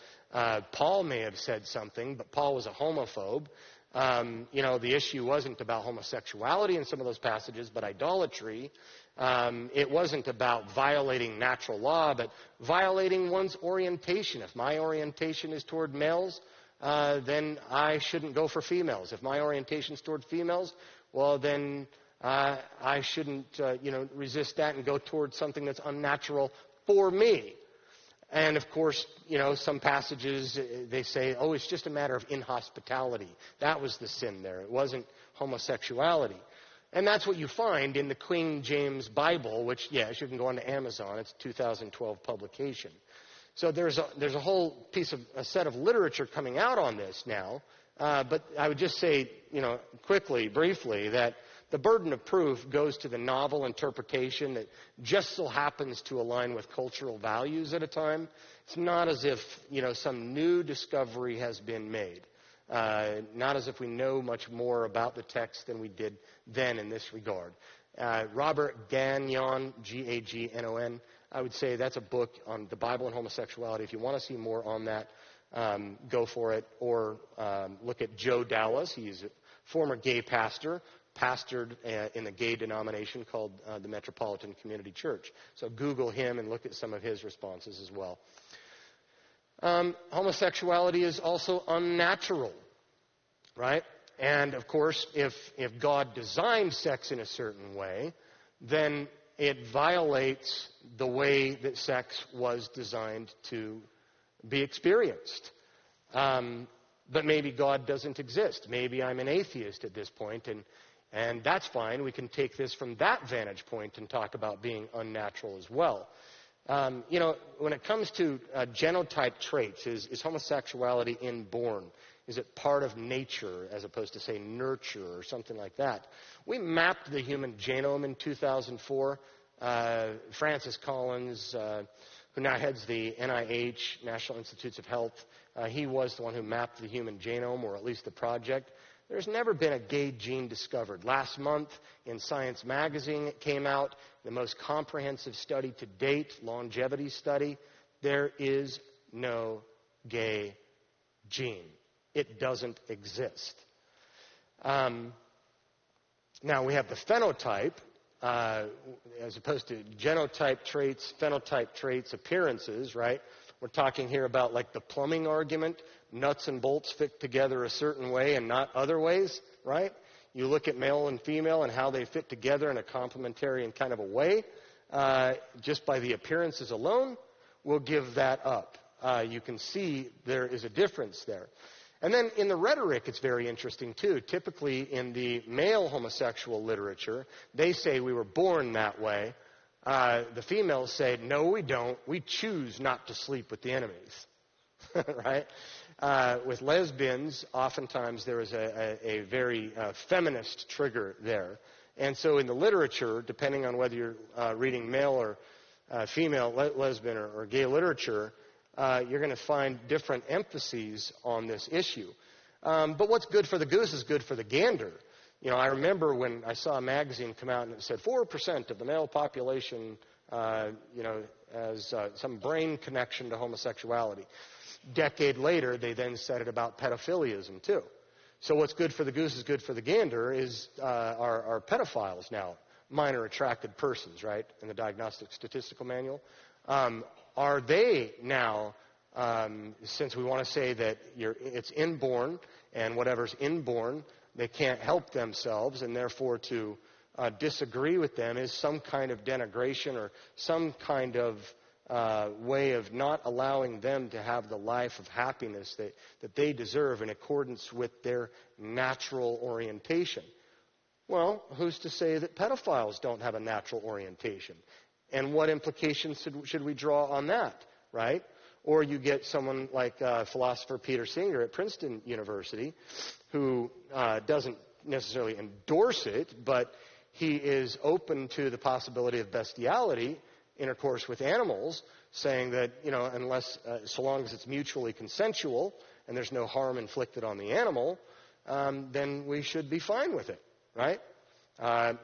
Paul may have said something, but Paul was a homophobe. The issue wasn't about homosexuality in some of those passages, but idolatry. It wasn't about violating natural law, but violating one's orientation. If my orientation is toward males, then I shouldn't go for females. If my orientation is toward females, well, then I shouldn't, resist that and go towards something that's unnatural for me. And, of course, some passages, they say, oh, it's just a matter of inhospitality. That was the sin there. It wasn't homosexuality. And that's what you find in the King James Bible, which, yes, you can go onto Amazon. It's a 2012 publication. So there's a whole a set of literature coming out on this now. But I would just say, quickly, briefly, that the burden of proof goes to the novel interpretation that just so happens to align with cultural values at a time. It's not as if, some new discovery has been made. Not as if we know much more about the text than we did then in this regard. Robert Gagnon, Gagnon, I would say that's a book on the Bible and homosexuality. If you want to see more on that, go for it. Or look at Joe Dallas. He's a former gay pastor, pastored in a gay denomination called the Metropolitan Community Church. So Google him and look at some of his responses as well. Homosexuality is also unnatural, right? And, of course, if God designed sex in a certain way, then it violates the way that sex was designed to be experienced. But maybe God doesn't exist. Maybe I'm an atheist at this point, and that's fine. We can take this from that vantage point and talk about being unnatural as well. When it comes to genotype traits, is homosexuality inborn? Is it part of nature as opposed to, say, nurture or something like that? We mapped the human genome in 2004. Francis Collins, who now heads the NIH, National Institutes of Health, he was the one who mapped the human genome, or at least the project. There's never been a gay gene discovered. Last month in Science magazine it came out, the most comprehensive study to date, longevity study. There is no gay gene. It doesn't exist. Now we have the phenotype, as opposed to genotype traits, phenotype traits, appearances, right? We're talking here about like the plumbing argument. Nuts and bolts fit together a certain way and not other ways, right? You look at male and female and how they fit together in a complementary and kind of a way. Just by the appearances alone, we'll give that up. You can see there is a difference there. And then in the rhetoric, it's very interesting, too. Typically, in the male homosexual literature, they say we were born that way. The females say, no, we don't. We choose not to sleep with the enemies, right? With lesbians, oftentimes there is a very feminist trigger there. And so in the literature, depending on whether you're reading male or female lesbian or gay literature, you're going to find different emphases on this issue. But what's good for the goose is good for the gander. I remember when I saw a magazine come out and it said 4% of the male population, has some brain connection to homosexuality. Decade later, they then said it about pedophiliism too. So what's good for the goose is good for the gander are pedophiles now, minor attracted persons, right, in the Diagnostic Statistical Manual. Are they now, since we want to say that it's inborn, and whatever's inborn, they can't help themselves, and therefore to disagree with them is some kind of denigration or some kind of way of not allowing them to have the life of happiness that they deserve in accordance with their natural orientation. Well, who's to say that pedophiles don't have a natural orientation? And what implications should we draw on that, right? Or you get someone like philosopher Peter Singer at Princeton University who doesn't necessarily endorse it, but he is open to the possibility of bestiality, intercourse with animals, saying that, unless, so long as it's mutually consensual and there's no harm inflicted on the animal, then we should be fine with it, right?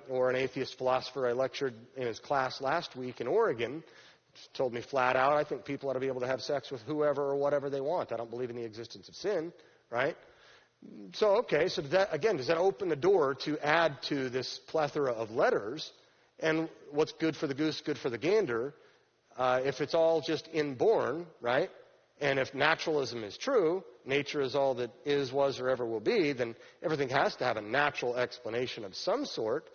Or an atheist philosopher I lectured in his class last week in Oregon told me flat out, I think people ought to be able to have sex with whoever or whatever they want. I don't believe in the existence of sin, right? So does that open the door to add to this plethora of letters? And what's good for the goose, good for the gander? If it's all just inborn, right? And if naturalism is true, nature is all that is, was, or ever will be, then everything has to have a natural explanation of some sort.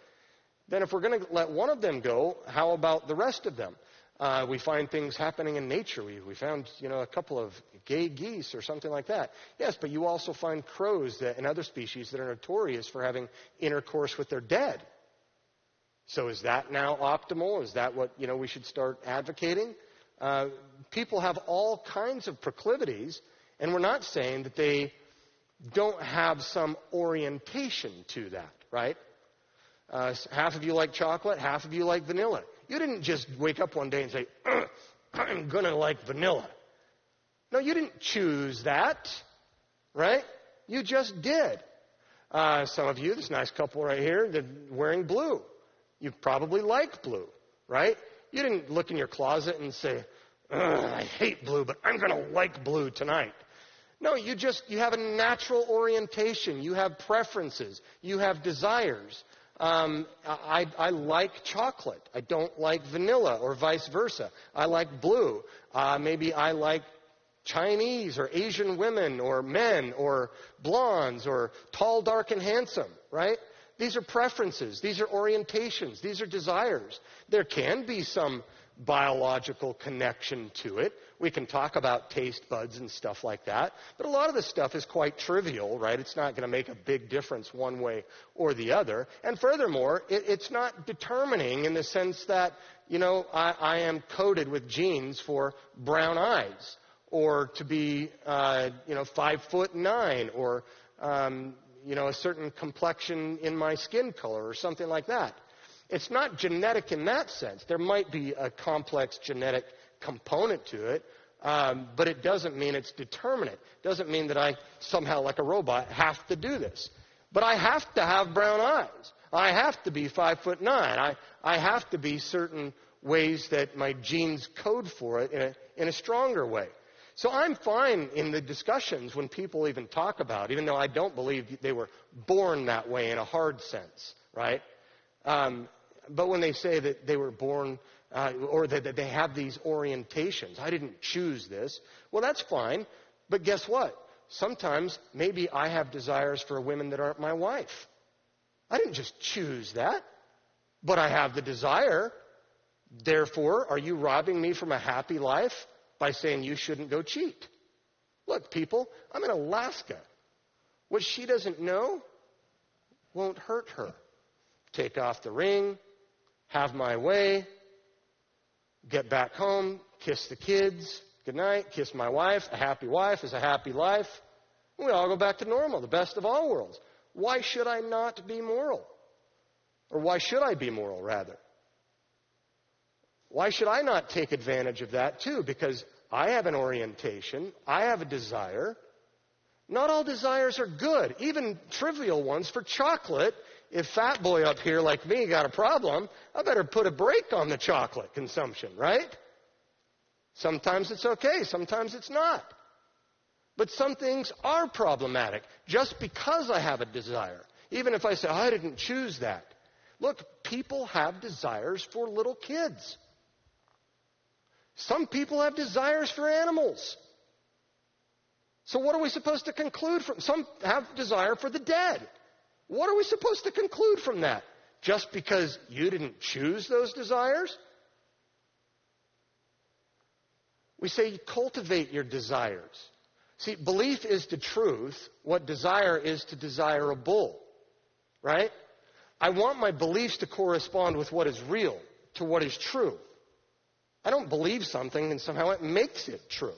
Then if we're going to let one of them go, how about the rest of them? We find things happening in nature. We found, a couple of gay geese or something like that. Yes, but you also find crows and other species that are notorious for having intercourse with their dead. So is that now optimal? Is that what, we should start advocating? People have all kinds of proclivities, and we're not saying that they don't have some orientation to that, right? Half of you like chocolate, half of you like vanilla. You didn't just wake up one day and say, I'm going to like vanilla. No, you didn't choose that, right? You just did. Some of you, this nice couple right here, they're wearing blue. You probably like blue, right? You didn't look in your closet and say, I hate blue, but I'm going to like blue tonight. No, you have a natural orientation. You have preferences. You have desires. I like chocolate. I don't like vanilla, or vice versa. I like blue. Maybe I like Chinese or Asian women or men or blondes or tall, dark, and handsome, right? These are preferences. These are orientations. These are desires. There can be some biological connection to it. We can talk about taste buds and stuff like that. But a lot of this stuff is quite trivial, right? It's not going to make a big difference one way or the other. And furthermore, it's not determining in the sense that, I am coded with genes for brown eyes, or to be, 5'9", or, a certain complexion in my skin color or something like that. It's not genetic in that sense. There might be a complex genetic component to it, but it doesn't mean it's determinate. It doesn't mean that I somehow, like a robot, have to do this. But I have to have brown eyes. I have to be 5'9". I have to be certain ways that my genes code for it in a stronger way. So I'm fine in the discussions when people even talk about, even though I don't believe they were born that way in a hard sense, right? But when they say that they were born, or that they have these orientations, I didn't choose this, well, that's fine. But guess what? Sometimes maybe I have desires for women that aren't my wife. I didn't just choose that, but I have the desire. Therefore, are you robbing me from a happy life by saying you shouldn't go cheat? Look, people, I'm in Alaska. What she doesn't know won't hurt her. Take off the ring, have my way, get back home, kiss the kids, good night, kiss my wife. A happy wife is a happy life. We all go back to normal, the best of all worlds. Why should I not be moral? Or why should I be moral, rather? Why should I not take advantage of that, too? Because I have an orientation. I have a desire. Not all desires are good, even trivial ones. For chocolate, if fat boy up here like me got a problem, I better put a brake on the chocolate consumption, right? Sometimes it's okay, sometimes it's not. But some things are problematic just because I have a desire. Even if I say, I didn't choose that. Look, people have desires for little kids. Some people have desires for animals. So what are we supposed to conclude from? Some have desire for the dead. What are we supposed to conclude from that? Just because you didn't choose those desires? We say cultivate your desires. See, belief is to truth what desire is to desirable, right? I want my beliefs to correspond with what is real, to what is true. I don't believe something and somehow it makes it true.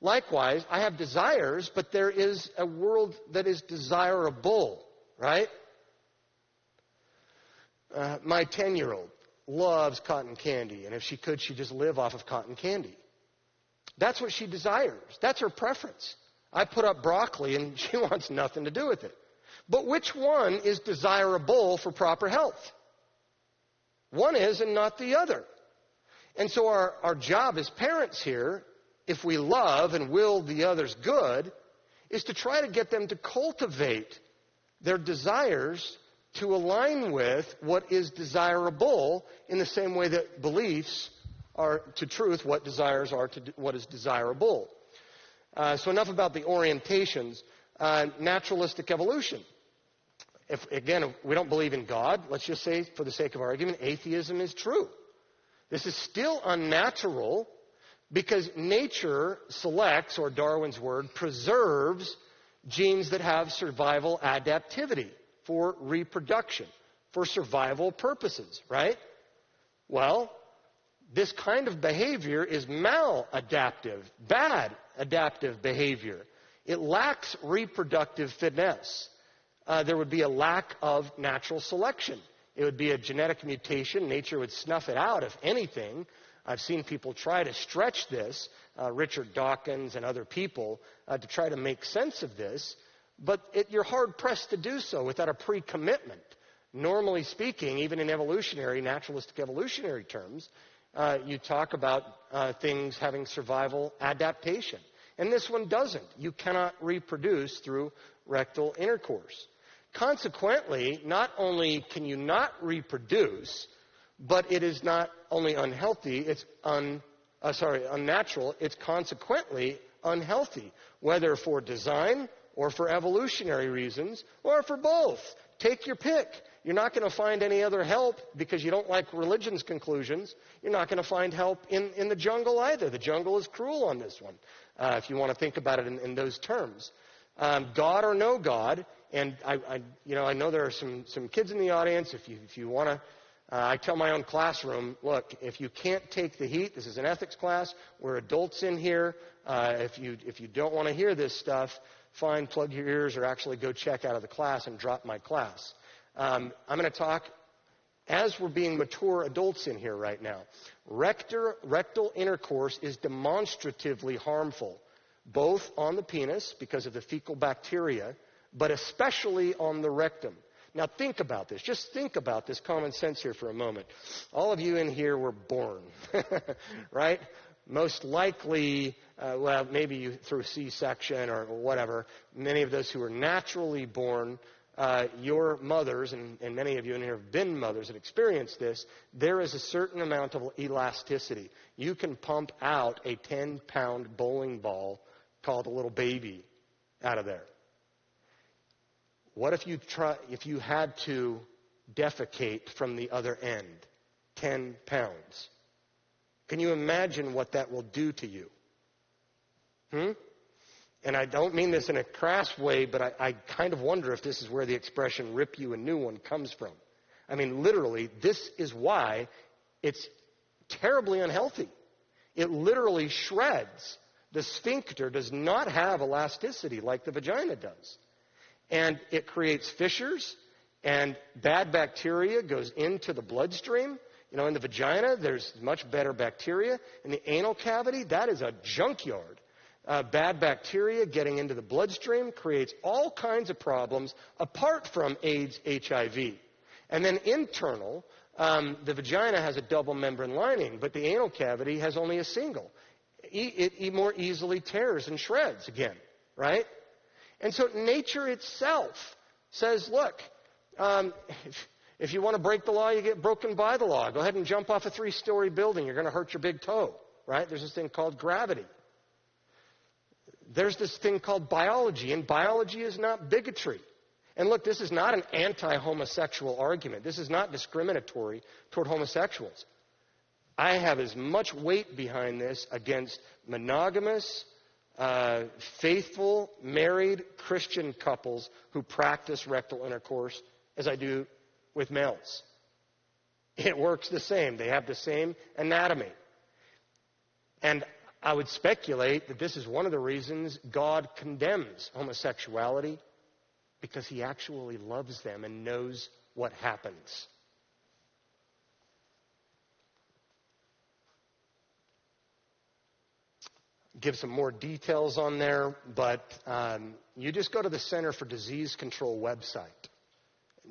Likewise, I have desires, but there is a world that is desirable, right? My 10-year-old loves cotton candy, and if she could, she'd just live off of cotton candy. That's what she desires. That's her preference. I put up broccoli, and she wants nothing to do with it. But which one is desirable for proper health? One is and not the other. And so our job as parents here, if we love and will the others good, is to try to get them to cultivate their desires to align with what is desirable in the same way that beliefs are to truth, what desires are to what is desirable. So enough about the orientations. Naturalistic evolution. If we don't believe in God, let's just say, for the sake of argument, atheism is true. This is still unnatural because nature selects, or Darwin's word, preserves genes that have survival adaptivity for reproduction, for survival purposes, right? Well, this kind of behavior is maladaptive, bad adaptive behavior. It lacks reproductive finesse. There would be a lack of natural selection. It would be a genetic mutation. Nature would snuff it out, if anything. I've seen people try to stretch this, Richard Dawkins and other people, to try to make sense of this. But you're hard-pressed to do so without a pre-commitment. Normally speaking, even in naturalistic evolutionary terms, you talk about things having survival adaptation. And this one doesn't. You cannot reproduce through rectal intercourse. Consequently, not only can you not reproduce, but it is not only unhealthy, it's unnatural, it's consequently unhealthy, whether for design or for evolutionary reasons, or for both. Take your pick. You're not going to find any other help because you don't like religion's conclusions. You're not going to find help in the jungle either. The jungle is cruel on this one, if you want to think about it in those terms. God or no God, and I know there are some kids in the audience. If you want to, I tell my own classroom, look, if you can't take the heat, this is an ethics class. We're adults in here. If you don't want to hear this stuff, fine, plug your ears or actually go check out of the class and drop my class. I'm going to talk as we're being mature adults in here right now. Rectal intercourse is demonstratively harmful, both on the penis because of the fecal bacteria, but especially on the rectum. Now think about this. Just think about this common sense here for a moment. All of you in here were born, right? Most likely, maybe you through C-section or whatever. Many of those who were naturally born, your mothers, and many of you in here have been mothers and experienced this, there is a certain amount of elasticity. You can pump out a 10-pound bowling ball called a little baby out of there. What if you had to defecate from the other end? 10 pounds. Can you imagine what that will do to you? And I don't mean this in a crass way, but I kind of wonder if this is where the expression rip you a new one comes from. I mean, literally, this is why it's terribly unhealthy. It literally shreds. The sphincter does not have elasticity like the vagina does. And it creates fissures, and bad bacteria goes into the bloodstream. You know, in the vagina, there's much better bacteria. In the anal cavity, that is a junkyard. Bad bacteria getting into the bloodstream creates all kinds of problems apart from AIDS, HIV. And then internal, the vagina has a double membrane lining, but the anal cavity has only a single. It more easily tears and shreds again, right? And so nature itself says, look, if you want to break the law, you get broken by the law. Go ahead and jump off a 3-story building. You're going to hurt your big toe, right? There's this thing called gravity. There's this thing called biology, and biology is not bigotry. And look, this is not an anti-homosexual argument. This is not discriminatory toward homosexuals. I have as much weight behind this against monogamous, faithful, married Christian couples who practice rectal intercourse as I do with males. It works the same. They have the same anatomy. And I would speculate that this is one of the reasons God condemns homosexuality, because he actually loves them and knows what happens. Give some more details on there, but you just go to the Center for Disease Control website.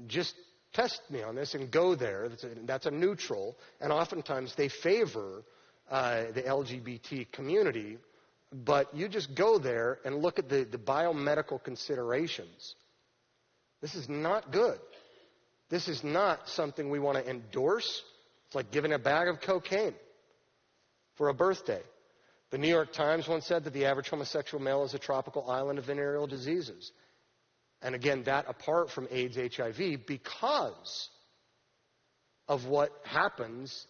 Just test me on this and go there. That's a neutral, and oftentimes they favor the LGBT community but you just go there and look at the biomedical considerations. This is not good. This is not something we want to endorse. It's like giving a bag of cocaine for a birthday. The New York Times once said that the average homosexual male is a tropical island of venereal diseases. And again, that apart from AIDS, HIV, because of what happens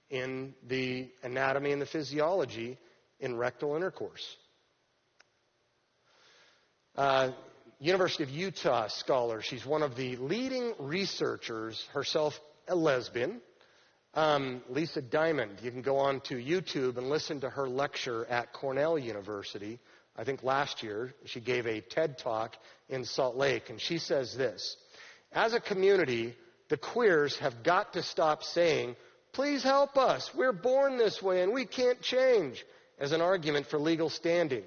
in the anatomy and the physiology in rectal intercourse. University of Utah scholar. She's one of the leading researchers, herself a lesbian. Lisa Diamond. You can go on to YouTube and listen to her lecture at Cornell University. I think last year she gave a TED Talk in Salt Lake, and she says this: as a community, the queers have got to stop saying, "Please help us, we're born this way and we can't change," as an argument for legal standing.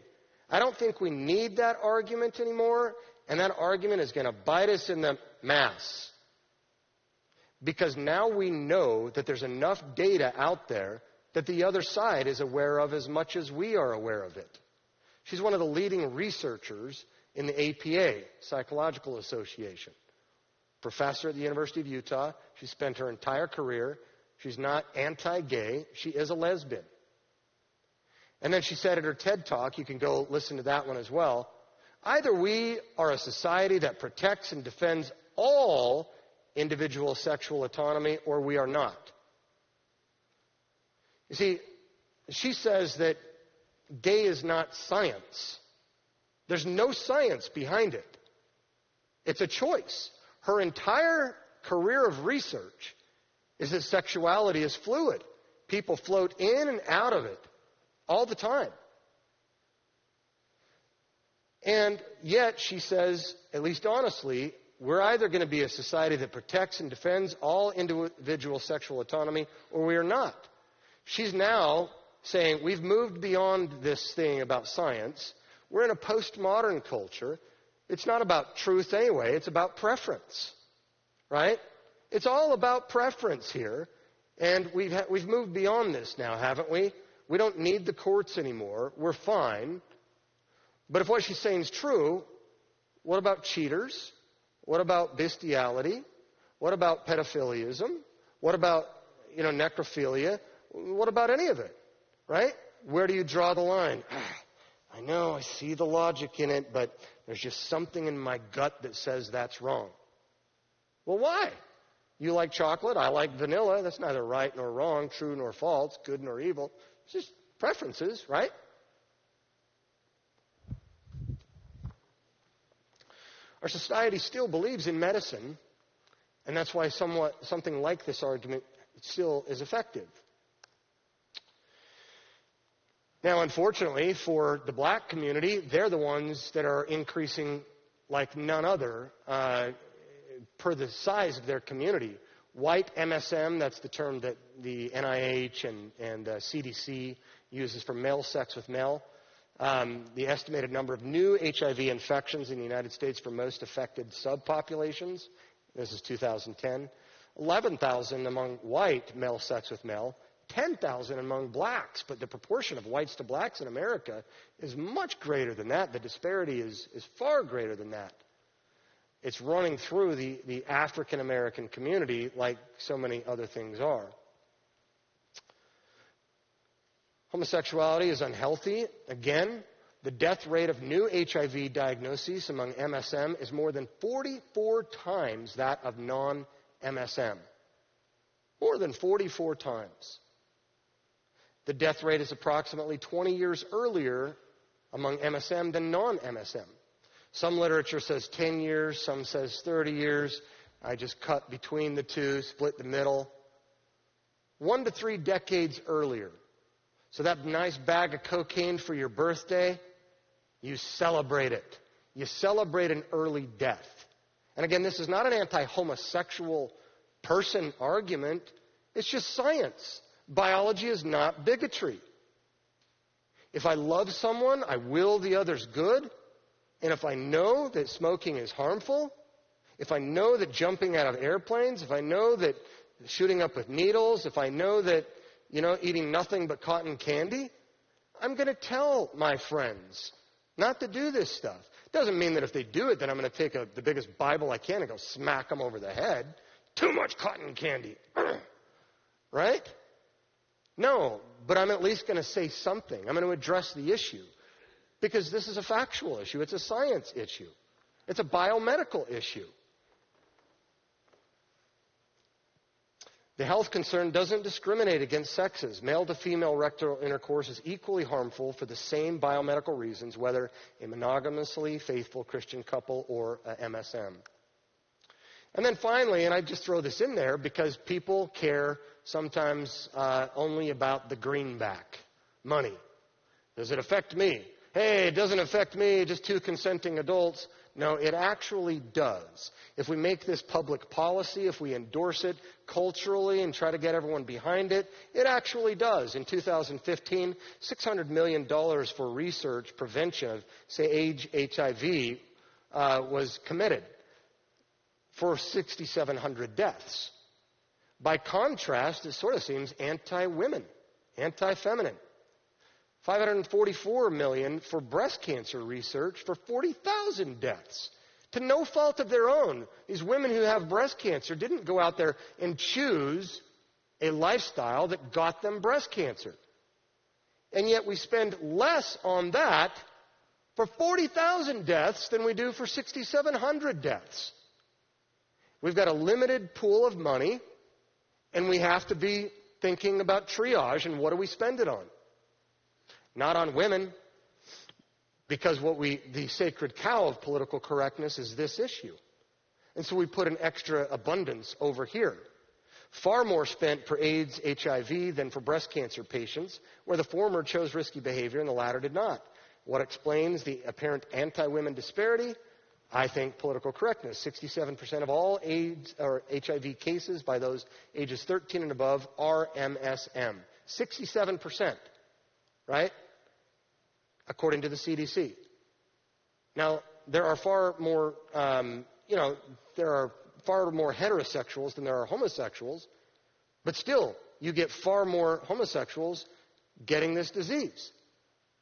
I don't think we need that argument anymore, and that argument is going to bite us in the mass. Because now we know that there's enough data out there that the other side is aware of as much as we are aware of it. She's one of the leading researchers in the APA, Psychological Association. Professor at the University of Utah. She spent her entire career. She's not anti-gay. She is a lesbian. And then she said at her TED Talk, you can go listen to that one as well, either we are a society that protects and defends all individual sexual autonomy, or we are not. You see, she says that gay is not science. There's no science behind it. It's a choice. Her entire career of research is that sexuality is fluid. People float in and out of it all the time. And yet, she says, at least honestly, we're either going to be a society that protects and defends all individual sexual autonomy, or we are not. She's now saying we've moved beyond this thing about science. We're in a postmodern culture. It's not about truth anyway. It's about preference, right? It's all about preference here. And we've moved beyond this now, haven't we? We don't need the courts anymore. We're fine. But if what she's saying is true, what about cheaters? What about bestiality? What about pedophiliism? What about, necrophilia? What about any of it, right? Where do you draw the line? I know, I see the logic in it, but there's just something in my gut that says that's wrong. Well, why? You like chocolate, I like vanilla. That's neither right nor wrong, true nor false, good nor evil. It's just preferences, right? Our society still believes in medicine, and that's why something like this argument still is effective. Now, unfortunately, for the black community, they're the ones that are increasing like none other per the size of their community. White MSM, that's the term that the NIH and CDC uses for male sex with male. The estimated number of new HIV infections in the United States for most affected subpopulations, this is 2010, 11,000 among white male sex with male, 10,000 among blacks, but the proportion of whites to blacks in America is much greater than that. The disparity is far greater than that. It's running through the African American community like so many other things are. Homosexuality is unhealthy. Again, the death rate of new HIV diagnoses among MSM is more than 44 times that of non-MSM. More than 44 times. The death rate is approximately 20 years earlier among MSM than non-MSM. Some literature says 10 years, some says 30 years. I just cut between the two, split the middle. 1 to 3 decades earlier. So that nice bag of cocaine for your birthday, you celebrate it. You celebrate an early death. And again, this is not an anti-homosexual person argument. It's just science. Biology is not bigotry. If I love someone, I will the other's good. And if I know that smoking is harmful, if I know that jumping out of airplanes, if I know that shooting up with needles, if I know that, eating nothing but cotton candy, I'm going to tell my friends not to do this stuff. Doesn't mean that if they do it, then I'm going to take the biggest Bible I can and go smack them over the head. Too much cotton candy. Right? No, but I'm at least going to say something. I'm going to address the issue. Because this is a factual issue. It's a science issue. It's a biomedical issue. The health concern doesn't discriminate against sexes. Male to female rectal intercourse is equally harmful for the same biomedical reasons, whether a monogamously faithful Christian couple or a MSM. And then finally, and I just throw this in there because people care sometimes only about the greenback, money. Does it affect me? Hey, it doesn't affect me, just two consenting adults. No, it actually does. If we make this public policy, if we endorse it culturally and try to get everyone behind it, it actually does. In 2015, $600 million for research prevention of, say, AIDS, HIV was committed for 6,700 deaths. By contrast, it sort of seems anti-women, anti-feminine. $544 million for breast cancer research for 40,000 deaths. To no fault of their own. These women who have breast cancer didn't go out there and choose a lifestyle that got them breast cancer. And yet we spend less on that for 40,000 deaths than we do for 6,700 deaths. We've got a limited pool of money, and we have to be thinking about triage and what do we spend it on. Not on women, because the sacred cow of political correctness is this issue. And so we put an extra abundance over here. Far more spent for AIDS, HIV than for breast cancer patients, where the former chose risky behavior and the latter did not. What explains the apparent anti-women disparity? I think political correctness. 67% of all AIDS or HIV cases by those ages 13 and above are MSM. 67%. Right? According to the CDC. Now, there are far more, there are far more heterosexuals than there are homosexuals, but still, you get far more homosexuals getting this disease.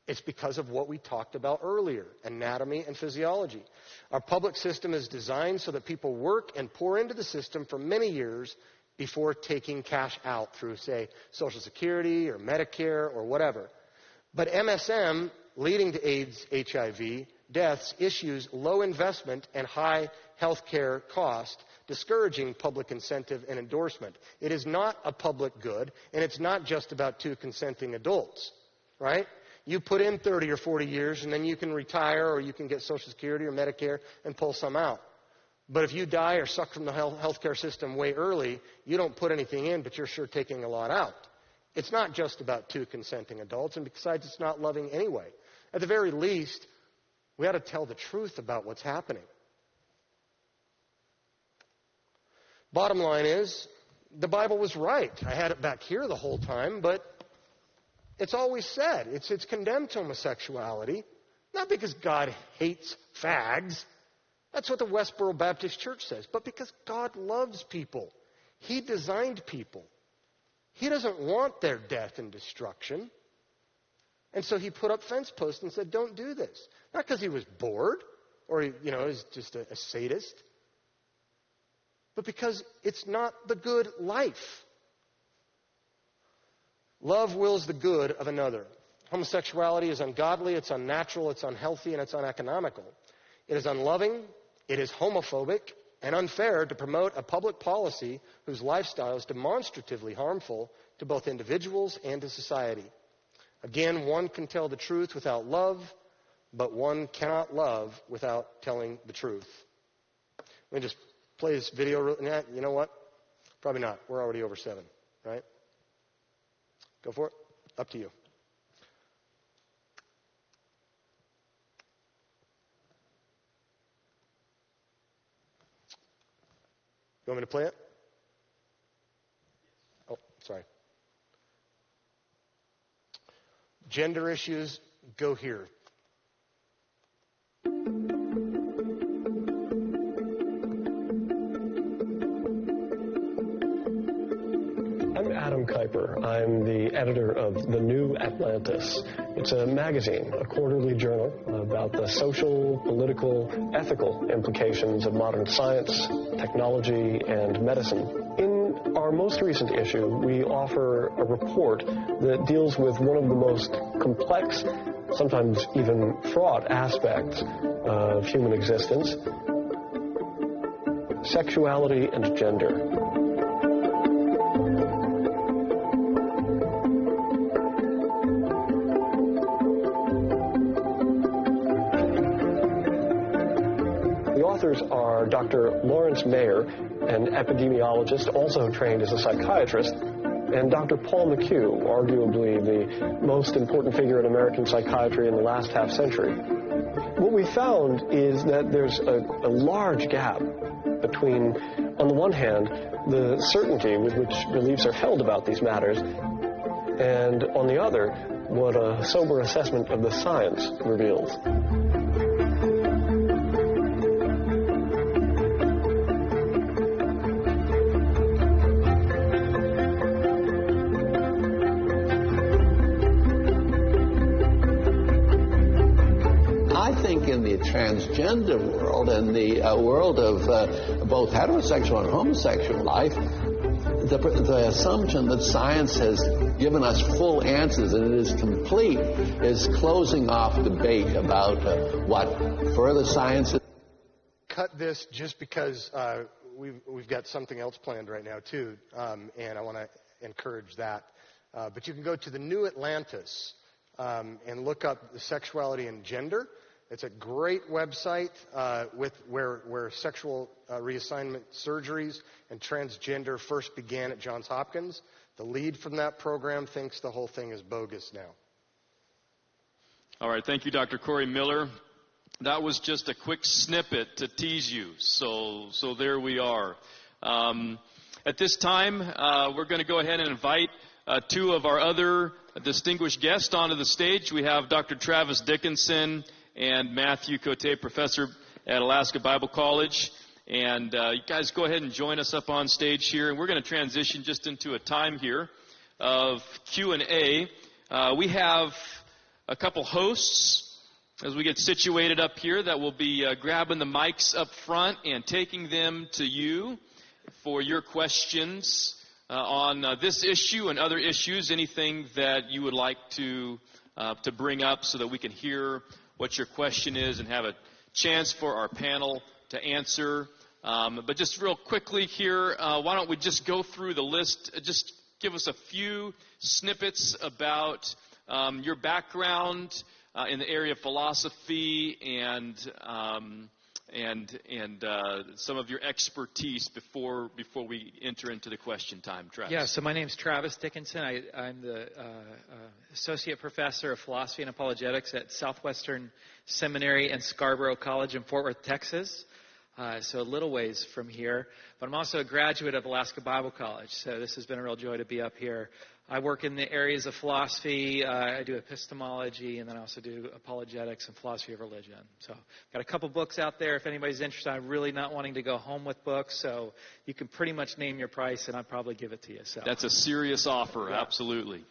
It's because of what we talked about earlier, anatomy and physiology. Our public system is designed so that people work and pour into the system for many years before taking cash out through, say, Social Security or Medicare or whatever. But MSM, leading to AIDS, HIV, deaths, issues low investment and high health care cost, discouraging public incentive and endorsement. It is not a public good, and it's not just about two consenting adults, right? You put in 30 or 40 years, and then you can retire, or you can get Social Security or Medicare and pull some out. But if you die or suck from the health care system way early, you don't put anything in, but you're sure taking a lot out. It's not just about two consenting adults, and besides, it's not loving anyway. At the very least, we ought to tell the truth about what's happening. Bottom line is, the Bible was right. I had it back here the whole time, but it's always said. It's condemned homosexuality, not because God hates fags. That's what the Westboro Baptist Church says, but because God loves people. He designed people. He doesn't want their death and destruction. And so he put up fence posts and said, don't do this. Not because he was bored or, is just a sadist, but because it's not the good life. Love wills the good of another. Homosexuality is ungodly, it's unnatural, it's unhealthy, and it's uneconomical. It is unloving, it is homophobic, and unfair to promote a public policy whose lifestyle is demonstratively harmful to both individuals and to society. Again, one can tell the truth without love, but one cannot love without telling the truth. Let me just play this video. You know what? Probably not. We're already over 7, right? Go for it. Up to you. You want me to play it? Oh, sorry. Gender issues, go here. Adam Kuyper. I'm the editor of The New Atlantis. It's a magazine, a quarterly journal about the social, political, ethical implications of modern science, technology, and medicine. In our most recent issue, we offer a report that deals with one of the most complex, sometimes even fraught aspects of human existence: sexuality and gender. The authors are Dr. Lawrence Mayer, an epidemiologist, also trained as a psychiatrist, and Dr. Paul McHugh, arguably the most important figure in American psychiatry in the last half-century. What we found is that there's a large gap between, on the one hand, the certainty with which beliefs are held about these matters, and on the other, what a sober assessment of the science reveals. In the transgender world and the world of both heterosexual and homosexual life, the assumption that science has given us full answers and it is complete is closing off debate about what further science is. Cut this just because we've got something else planned right now too, and I want to encourage that. But you can go to the New Atlantis and look up the sexuality and gender. It's a great website where sexual reassignment surgeries and transgender first began at Johns Hopkins. The lead from that program thinks the whole thing is bogus now. All right, thank you, Dr. Corey Miller. That was just a quick snippet to tease you, so there we are. At this time, we're going to go ahead and invite two of our other distinguished guests onto the stage. We have Dr. Travis Dickinson and Matthew Coté, professor at Alaska Bible College. And you guys go ahead and join us up on stage here. And we're going to transition just into a time here of Q&A. We have a couple hosts as we get situated up here that will be grabbing the mics up front and taking them to you for your questions on this issue and other issues, anything that you would like to bring up so that we can hear what your question is and have a chance for our panel to answer. But just real quickly here, why don't we just go through the list, just give us a few snippets about your background in the area of philosophy and some of your expertise before we enter into the question time. Travis. Yeah, so my name's Travis Dickinson. I'm the Associate Professor of Philosophy and Apologetics at Southwestern Seminary and Scarborough College in Fort Worth, Texas. So a little ways from here. But I'm also a graduate of Alaska Bible College, so this has been a real joy to be up here. I work in the areas of philosophy. I do epistemology, and then I also do apologetics and philosophy of religion. So got a couple books out there if anybody's interested. I'm really not wanting to go home with books, so you can pretty much name your price, and I'll probably give it to you. So that's a serious offer, yeah. Absolutely.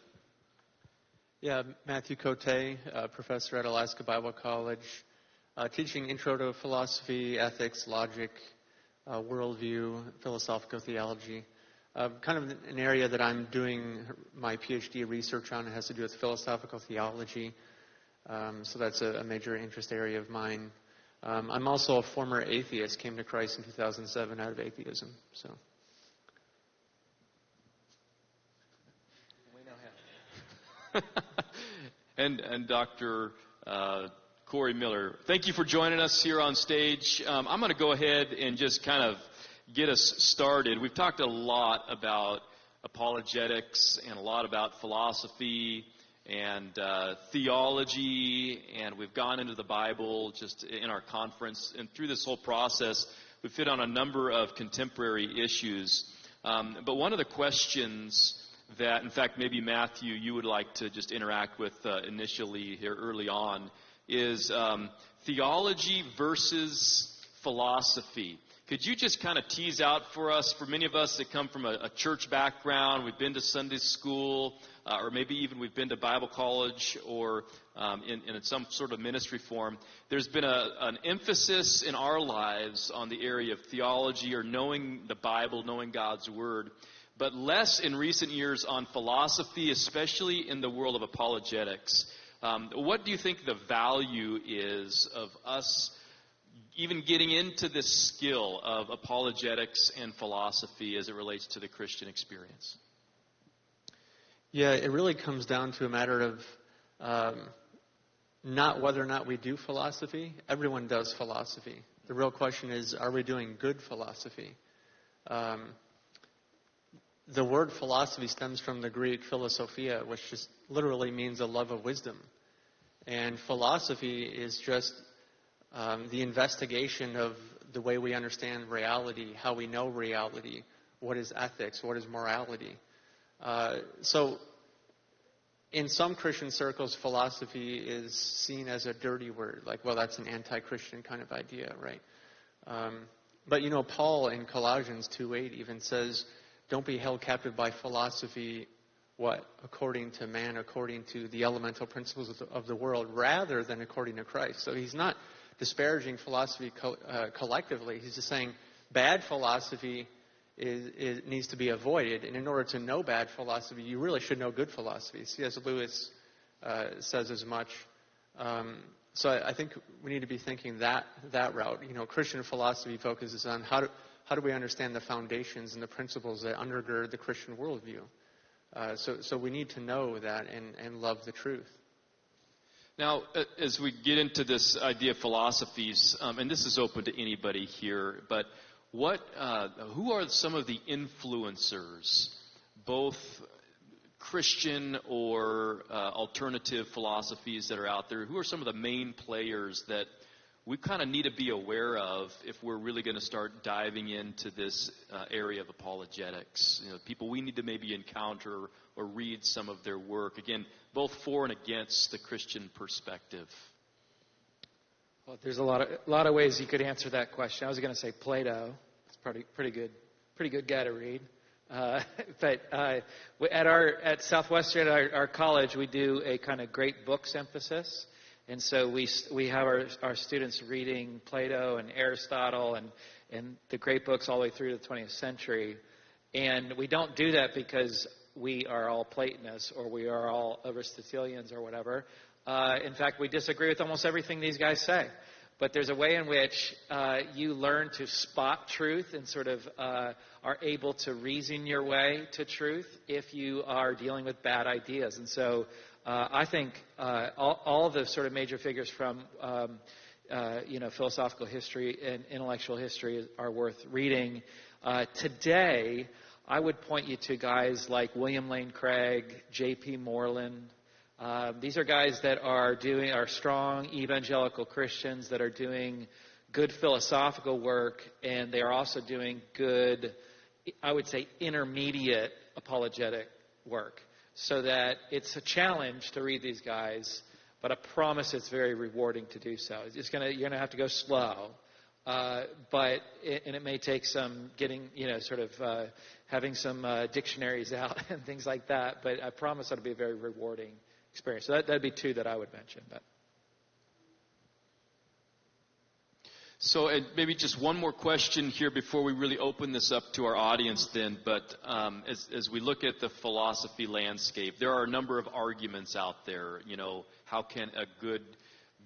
Yeah, Matthew Coté, professor at Alaska Bible College, teaching intro to philosophy, ethics, logic, worldview, philosophical theology. Kind of an area that I'm doing my PhD research on. It has to do with philosophical theology. So that's a major interest area of mine. I'm also a former atheist, came to Christ in 2007 out of atheism. So. We know him. and Dr. Corey Miller, thank you for joining us here on stage. I'm going to go ahead and just kind of get us started. We've talked a lot about apologetics and a lot about philosophy and theology, and we've gone into the Bible just in our conference. And through this whole process, we've hit on a number of contemporary issues. But one of the questions that, in fact, maybe Matthew, you would like to just interact with initially here early on is theology versus philosophy. Could you just kind of tease out for us, for many of us that come from a church background, we've been to Sunday school, or maybe even we've been to Bible college or in some sort of ministry form, there's been an emphasis in our lives on the area of theology or knowing the Bible, knowing God's Word, but less in recent years on philosophy, especially in the world of apologetics. What do you think the value is of us even getting into this skill of apologetics and philosophy as it relates to the Christian experience? Yeah, it really comes down to a matter of not whether or not we do philosophy. Everyone does philosophy. The real question is, are we doing good philosophy? The word philosophy stems from the Greek philosophia, which just literally means a love of wisdom. And philosophy is just the investigation of the way we understand reality, how we know reality, what is ethics, what is morality. So in some Christian circles, philosophy is seen as a dirty word, like, well, that's an anti-Christian kind of idea, right? But, you know, Paul in Colossians 2:8 even says, don't be held captive by philosophy, what? According to man, according to the elemental principles of the world, rather than according to Christ. So he's not disparaging philosophy collectively. He's just saying bad philosophy needs to be avoided. And in order to know bad philosophy, you really should know good philosophy. C.S. Lewis says as much. So I think we need to be thinking that route. You know, Christian philosophy focuses on how do we understand the foundations and the principles that undergird the Christian worldview. So we need to know that and love the truth. Now, as we get into this idea of philosophies, and this is open to anybody here, but who are some of the influencers, both Christian or alternative philosophies that are out there? Who are some of the main players that we kind of need to be aware of if we're really going to start diving into this area of apologetics? You know, people we need to maybe encounter or read some of their work. Again, both for and against the Christian perspective. Well, there's a lot of ways you could answer that question. I was going to say Plato. It's pretty good guy to read. But at Southwestern, our college, we do a kind of great books emphasis. And so we have our students reading Plato and Aristotle and the great books all the way through to the 20th century. And we don't do that because we are all Platonists or we are all Aristotelians or whatever. In fact, we disagree with almost everything these guys say. But there's a way in which you learn to spot truth and sort of are able to reason your way to truth if you are dealing with bad ideas. And so I think all the sort of major figures from philosophical history and intellectual history are worth reading. Today, I would point you to guys like William Lane Craig, J.P. Moreland. These are guys that are strong evangelical Christians that are doing good philosophical work, and they are also doing good, I would say, intermediate apologetic work. So that it's a challenge to read these guys, but I promise it's very rewarding to do so. You're gonna have to go slow, but it may take some getting, having some dictionaries out and things like that. But I promise it'll be a very rewarding experience. So that'd be two that I would mention. But. So maybe just one more question here before we really open this up to our audience then. But as we look at the philosophy landscape, there are a number of arguments out there. You know, how can a good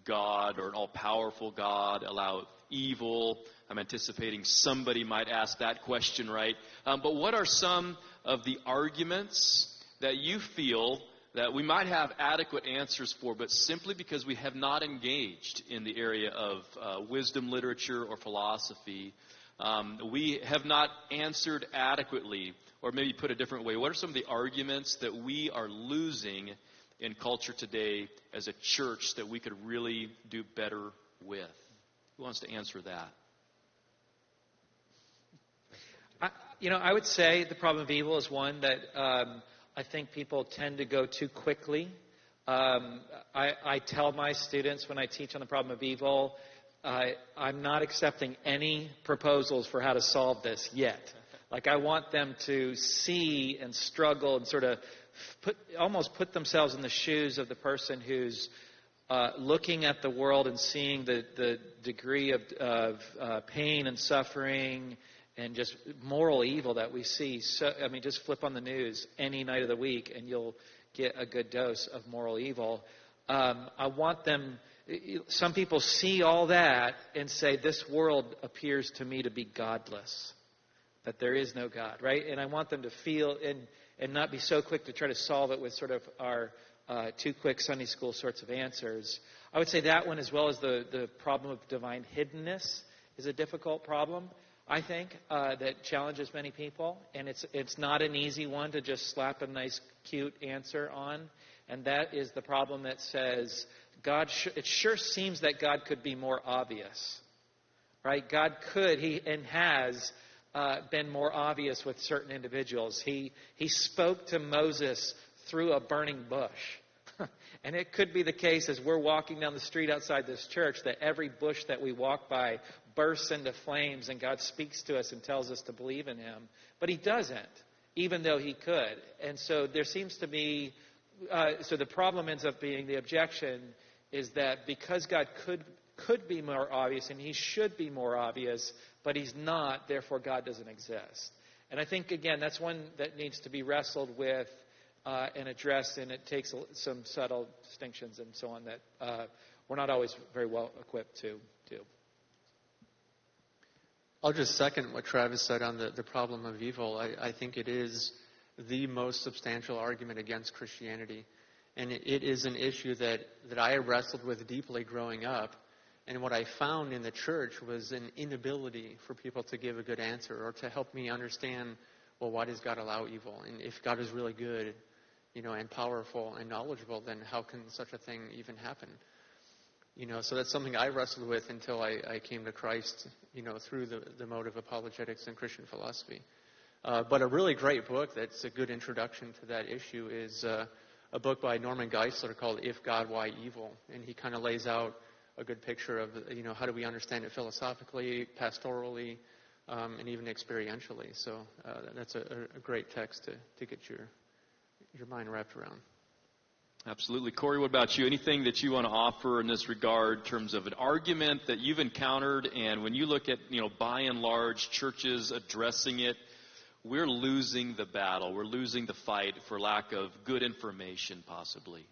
God or an all-powerful God allow evil? I'm anticipating somebody might ask that question, right? But what are some of the arguments that you feel that we might have adequate answers for, but simply because we have not engaged in the area of wisdom literature or philosophy, we have not answered adequately? Or maybe put a different way, what are some of the arguments that we are losing in culture today as a church that we could really do better with? Who wants to answer that? I would say the problem of evil is one that I think people tend to go too quickly. I tell my students when I teach on the problem of evil, I'm not accepting any proposals for how to solve this yet. Like, I want them to see and struggle and sort of almost put themselves in the shoes of the person who's looking at the world and seeing the degree of pain and suffering and just moral evil that we see. So, I mean, just flip on the news any night of the week and you'll get a good dose of moral evil. I want them, some people see all that and say, this world appears to me to be godless, that there is no God, right? And I want them to feel and not be so quick to try to solve it with sort of our too quick Sunday school sorts of answers. I would say that one, as well as the problem of divine hiddenness, is a difficult problem, I think, that challenges many people. And it's not an easy one to just slap a nice, cute answer on. And that is the problem that says, it sure seems that God could be more obvious, right? God could, and has been more obvious with certain individuals. He spoke to Moses through a burning bush. And it could be the case as we're walking down the street outside this church that every bush that we walk by bursts into flames and God speaks to us and tells us to believe in Him. But He doesn't, even though He could. And so there seems to be, so the problem ends up being, the objection is that because God could be more obvious and He should be more obvious, but He's not, therefore God doesn't exist. And I think, again, that's one that needs to be wrestled with and addressed, and it takes some subtle distinctions and so on that we're not always very well equipped to do. I'll just second what Travis said on the problem of evil. I think it is the most substantial argument against Christianity. And it is an issue that I wrestled with deeply growing up. And what I found in the church was an inability for people to give a good answer or to help me understand, well, why does God allow evil? And if God is really good, and powerful and knowledgeable, then how can such a thing even happen? So that's something I wrestled with until I came to Christ, through the mode of apologetics and Christian philosophy. But a really great book that's a good introduction to that issue is a book by Norman Geisler called If God, Why Evil? And he kind of lays out a good picture of, how do we understand it philosophically, pastorally, and even experientially. So that's a great text to get your mind wrapped around. Absolutely. Corey, what about you? Anything that you want to offer in this regard in terms of an argument that you've encountered? And when you look at, by and large, churches addressing it, we're losing the battle. We're losing the fight for lack of good information, possibly.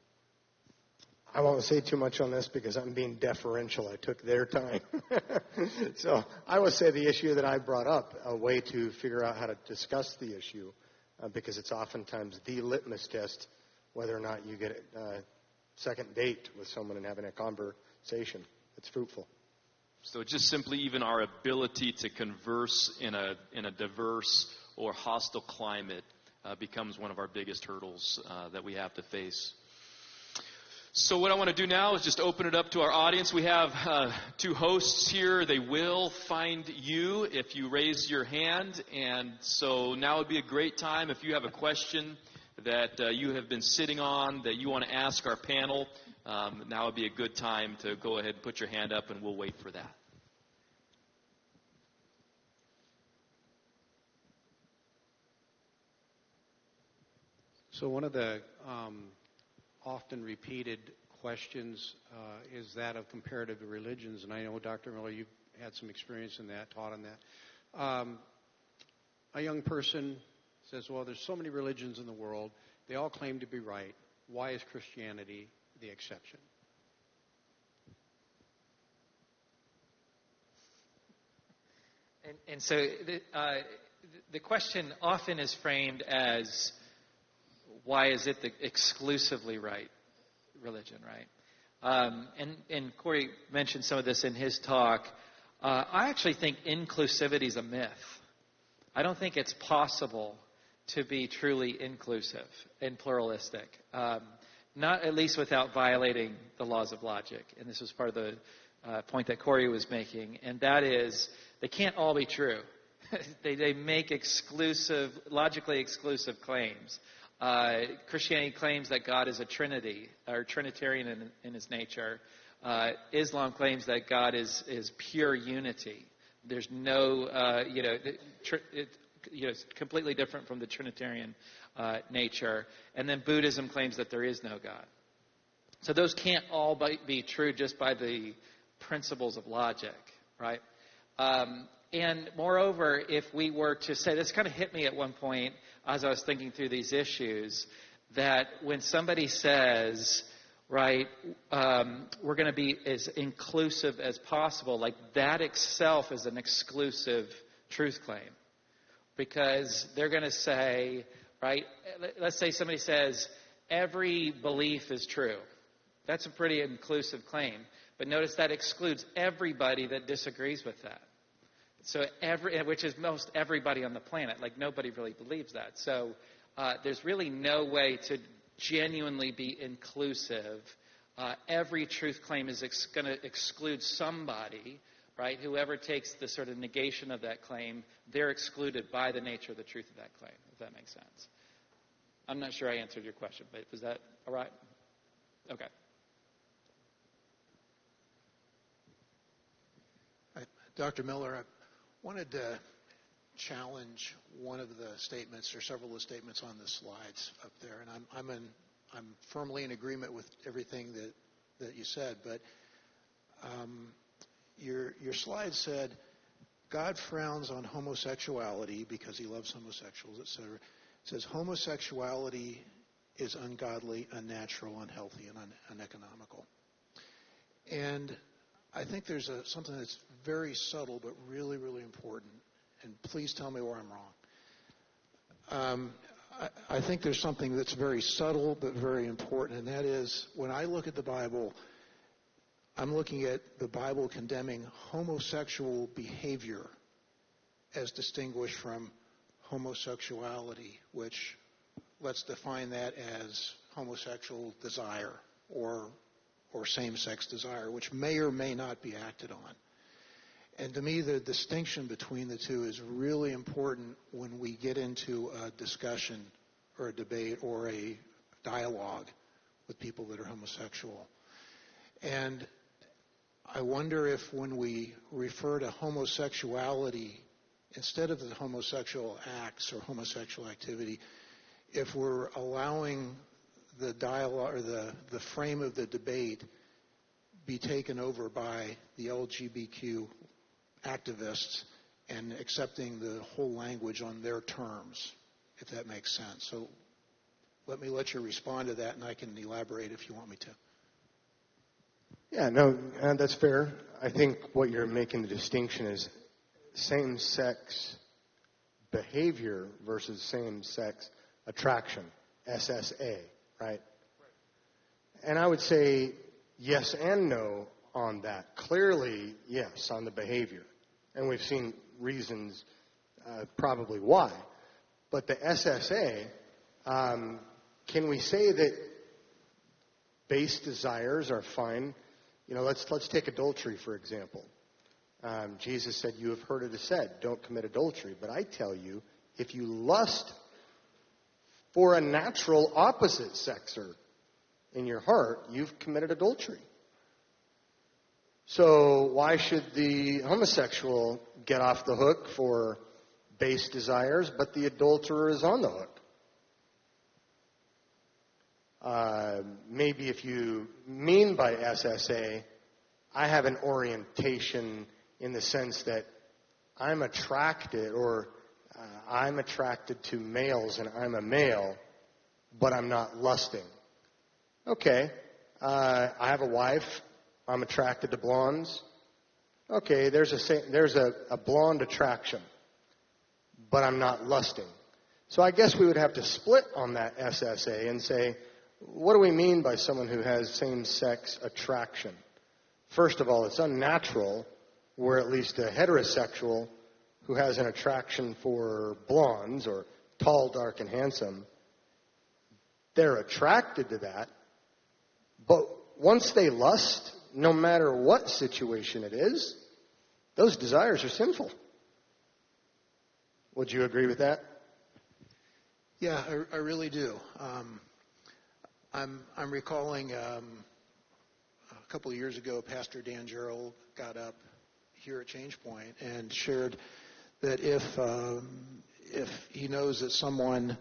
I won't say too much on this because I'm being deferential. I took their time. So I would say the issue that I brought up, a way to figure out how to discuss the issue, because it's oftentimes the litmus test whether or not you get a second date with someone and having a conversation that's fruitful. So just simply even our ability to converse in a diverse or hostile climate becomes one of our biggest hurdles that we have to face. So what I want to do now is just open it up to our audience. We have two hosts here. They will find you if you raise your hand. And so now would be a great time if you have a question that you have been sitting on that you want to ask our panel. Now would be a good time to go ahead and put your hand up, and we'll wait for that. So one of the often repeated questions is that of comparative religions, and I know, Dr. Miller, you've had some experience in that, taught on that. A young person says, well, there's so many religions in the world. They all claim to be right. Why is Christianity the exception? And so the question often is framed as, why is it the exclusively right religion, right? And Corey mentioned some of this in his talk. I actually think inclusivity is a myth. I don't think it's possible to be truly inclusive and pluralistic, not at least without violating the laws of logic. And this was part of the point that Corey was making, and that is they can't all be true. They make logically exclusive claims. Christianity claims that God is a Trinity, or Trinitarian in his nature. Islam claims that God is pure unity. There's no, it's completely different from the Trinitarian nature. And then Buddhism claims that there is no God. So those can't all be true just by the principles of logic, right? And moreover, if we were to say, this kind of hit me at one point as I was thinking through these issues, that when somebody says, right, we're going to be as inclusive as possible, like that itself is an exclusive truth claim. Because they're going to say, right, let's say somebody says, every belief is true. That's a pretty inclusive claim. But notice that excludes everybody that disagrees with that. So which is most everybody on the planet. Like nobody really believes that. So there's really no way to genuinely be inclusive. Every truth claim is going to exclude somebody, right? Whoever takes the sort of negation of that claim, they're excluded by the nature of the truth of that claim, if that makes sense. I'm not sure I answered your question, but was that all right? Okay. Dr. Miller, I wanted to challenge one of the statements or several of the statements on the slides up there, and I'm firmly in agreement with everything that you said, but your slide said God frowns on homosexuality because he loves homosexuals, etc. It says homosexuality is ungodly, unnatural, unhealthy, and uneconomical. And I think there's something that's very subtle but really, really important. And please tell me where I'm wrong. I think there's something that's very subtle but very important, and that is when I look at the Bible, I'm looking at the Bible condemning homosexual behavior as distinguished from homosexuality, which let's define that as homosexual desire or same-sex desire, which may or may not be acted on. And to me, the distinction between the two is really important when we get into a discussion or a debate or a dialogue with people that are homosexual. And I wonder if when we refer to homosexuality, instead of the homosexual acts or homosexual activity, if we're allowing the dialogue or the frame of the debate be taken over by the LGBTQ activists and accepting the whole language on their terms, if that makes sense. So let me let you respond to that, and I can elaborate if you want me to. Yeah, no, that's fair. I think what you're making the distinction is same-sex behavior versus same-sex attraction, SSA, right? And I would say yes and no on that. Clearly, yes, on the behavior. And we've seen reasons probably why. But the SSA, can we say that base desires are fine? You know, let's take adultery, for example. Jesus said, you have heard it said, don't commit adultery. But I tell you, if you lust for a natural opposite sexer in your heart, you've committed adultery. So why should the homosexual get off the hook for base desires, but the adulterer is on the hook? Maybe if you mean by SSA, I have an orientation in the sense that I'm attracted to males and I'm a male, but I'm not lusting. Okay, I have a wife. I'm attracted to blondes. Okay, there's a blonde attraction, but I'm not lusting. So I guess we would have to split on that SSA and say, what do we mean by someone who has same-sex attraction? First of all, it's unnatural, where at least a heterosexual who has an attraction for blondes or tall, dark, and handsome, they're attracted to that. But once they lust, no matter what situation it is, those desires are sinful. Would you agree with that? Yeah, I really do. I'm recalling a couple of years ago, Pastor Dan Gerald got up here at Changepoint and shared that if he knows that someone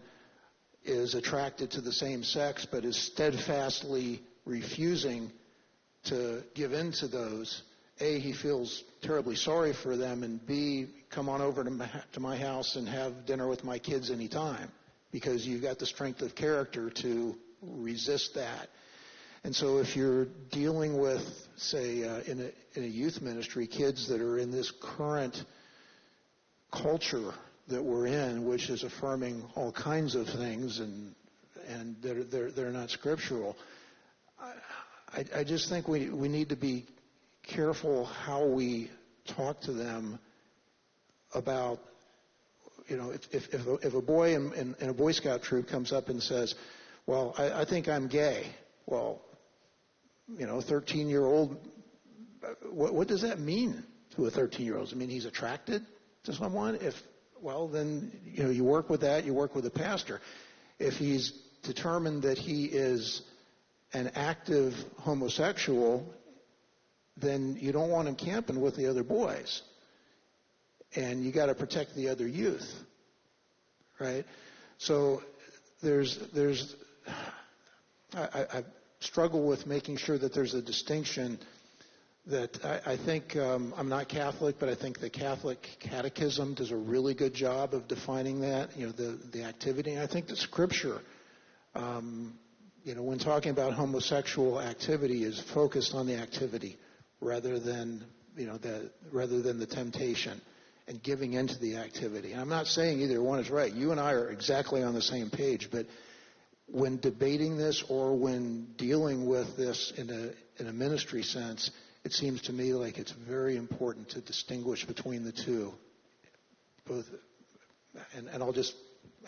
is attracted to the same sex but is steadfastly refusing to give in to those, A, he feels terribly sorry for them, and B, come on over to my house and have dinner with my kids anytime, because you've got the strength of character to resist that. And so if you're dealing with, say, in a youth ministry, kids that are in this current culture that we're in, which is affirming all kinds of things and they're not scriptural, I just think we need to be careful how we talk to them about, if a boy in a Boy Scout troop comes up and says, well, I think I'm gay. Well, 13-year-old, what does that mean to a 13-year-old? Does it mean he's attracted to someone? Then, you work with that, you work with the pastor. If he's determined that he is an active homosexual, then you don't want him camping with the other boys. And you got to protect the other youth, right? So I struggle with making sure that there's a distinction that I think, I'm not Catholic, but I think the Catholic Catechism does a really good job of defining that, the activity. And I think the Scripture, when talking about homosexual activity, is focused on the activity rather than the temptation and giving into the activity. And I'm not saying either one is right. You and I are exactly on the same page, but when debating this or when dealing with this in a ministry sense, it seems to me like it's very important to distinguish between the two. Both, and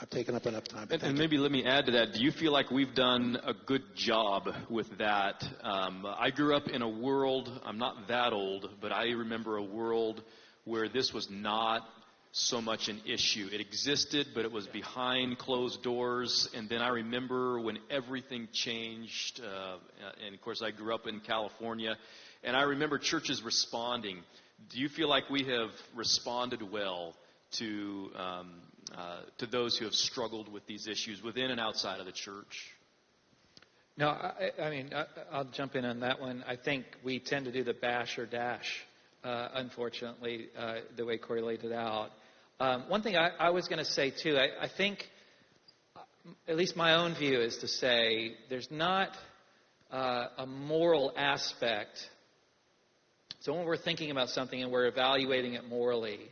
I've taken up enough time. And maybe let me add to that. Do you feel like we've done a good job with that? I grew up in a world, I'm not that old, but I remember a world where this was not so much an issue. It existed, but it was behind closed doors. And then I remember when everything changed, and of course I grew up in California, and I remember churches responding. Do you feel like we have responded well to those who have struggled with these issues within and outside of the church? No, I'll jump in on that one. I think we tend to do the bash or dash, unfortunately, the way Corey laid it out. One thing I was going to say, too, I think, at least my own view is to say there's not a moral aspect. So when we're thinking about something and we're evaluating it morally,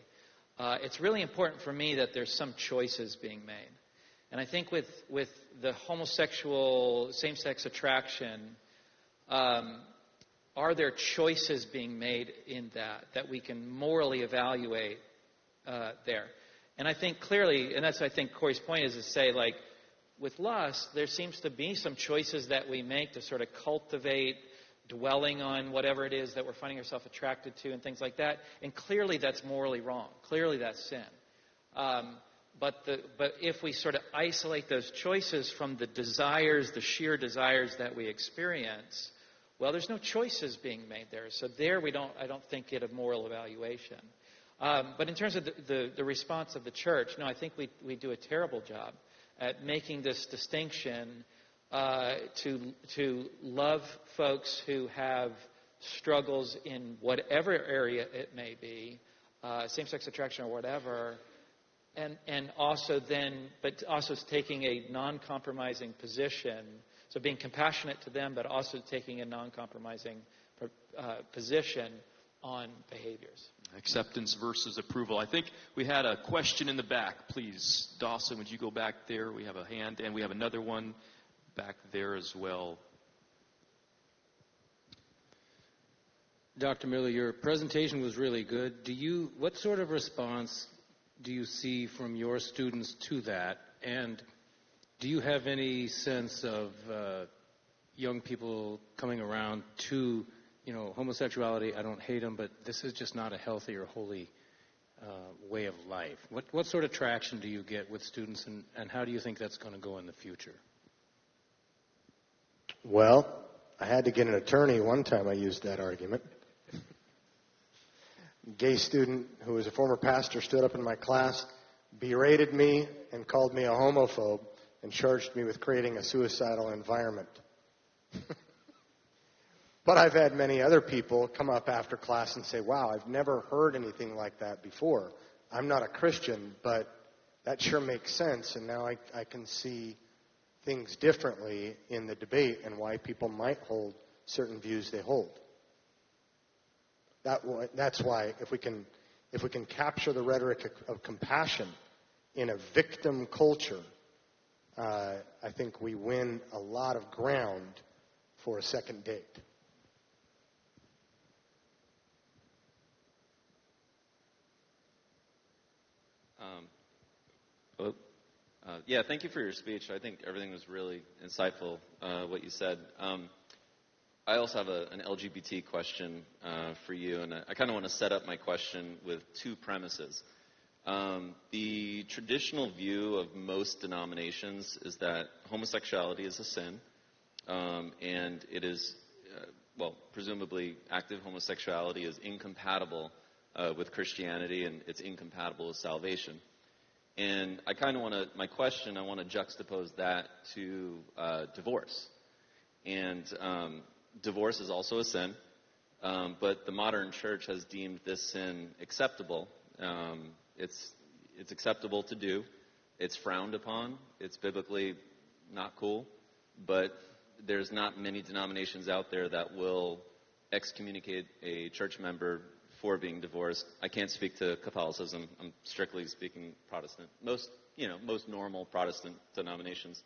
it's really important for me that there's some choices being made. And I think with the homosexual same-sex attraction, are there choices being made in that we can morally evaluate there? And I think clearly, and that's I think Corey's point is to say, like, with lust, there seems to be some choices that we make to sort of cultivate dwelling on whatever it is that we're finding ourselves attracted to and things like that. And clearly that's morally wrong. Clearly that's sin. But if we sort of isolate those choices from the desires, the sheer desires that we experience, well, there's no choices being made there. So there I don't think get a moral evaluation. But in terms of the response of the church, no, I think we do a terrible job at making this distinction to love folks who have struggles in whatever area it may be, same-sex attraction or whatever, and also taking a non-compromising position. So being compassionate to them, but also taking a non-compromising position on behaviors. Acceptance versus approval. I think we had a question in the back. Please, Dawson, would you go back there? We have a hand, and we have another one back there as well. Dr. Miller, your presentation was really good. What sort of response do you see from your students to that? And do you have any sense of young people coming around to, homosexuality? I don't hate them, but this is just not a healthy or holy way of life. What sort of traction do you get with students, and how do you think that's going to go in the future? Well, I had to get an attorney one time I used that argument. A gay student who was a former pastor stood up in my class, berated me, and called me a homophobe, and charged me with creating a suicidal environment. But I've had many other people come up after class and say, wow, I've never heard anything like that before. I'm not a Christian, but that sure makes sense, and now I can see things differently in the debate and why people might hold certain views they hold. That's why if we can capture the rhetoric of compassion in a victim culture, I think we win a lot of ground for a second date. Yeah, thank you for your speech. I think everything was really insightful, what you said. I also have an LGBT question for you, and I kind of want to set up my question with two premises. The traditional view of most denominations is that homosexuality is a sin, and it is, presumably active homosexuality is incompatible with Christianity, and it's incompatible with salvation. And I kind of want to, my question, I want to juxtapose that to divorce. And divorce is also a sin, but the modern church has deemed this sin acceptable. It's acceptable to do. It's frowned upon. It's biblically not cool. But there's not many denominations out there that will excommunicate a church member for being divorced. I can't speak to Catholicism. I'm strictly speaking Protestant. Most normal Protestant denominations.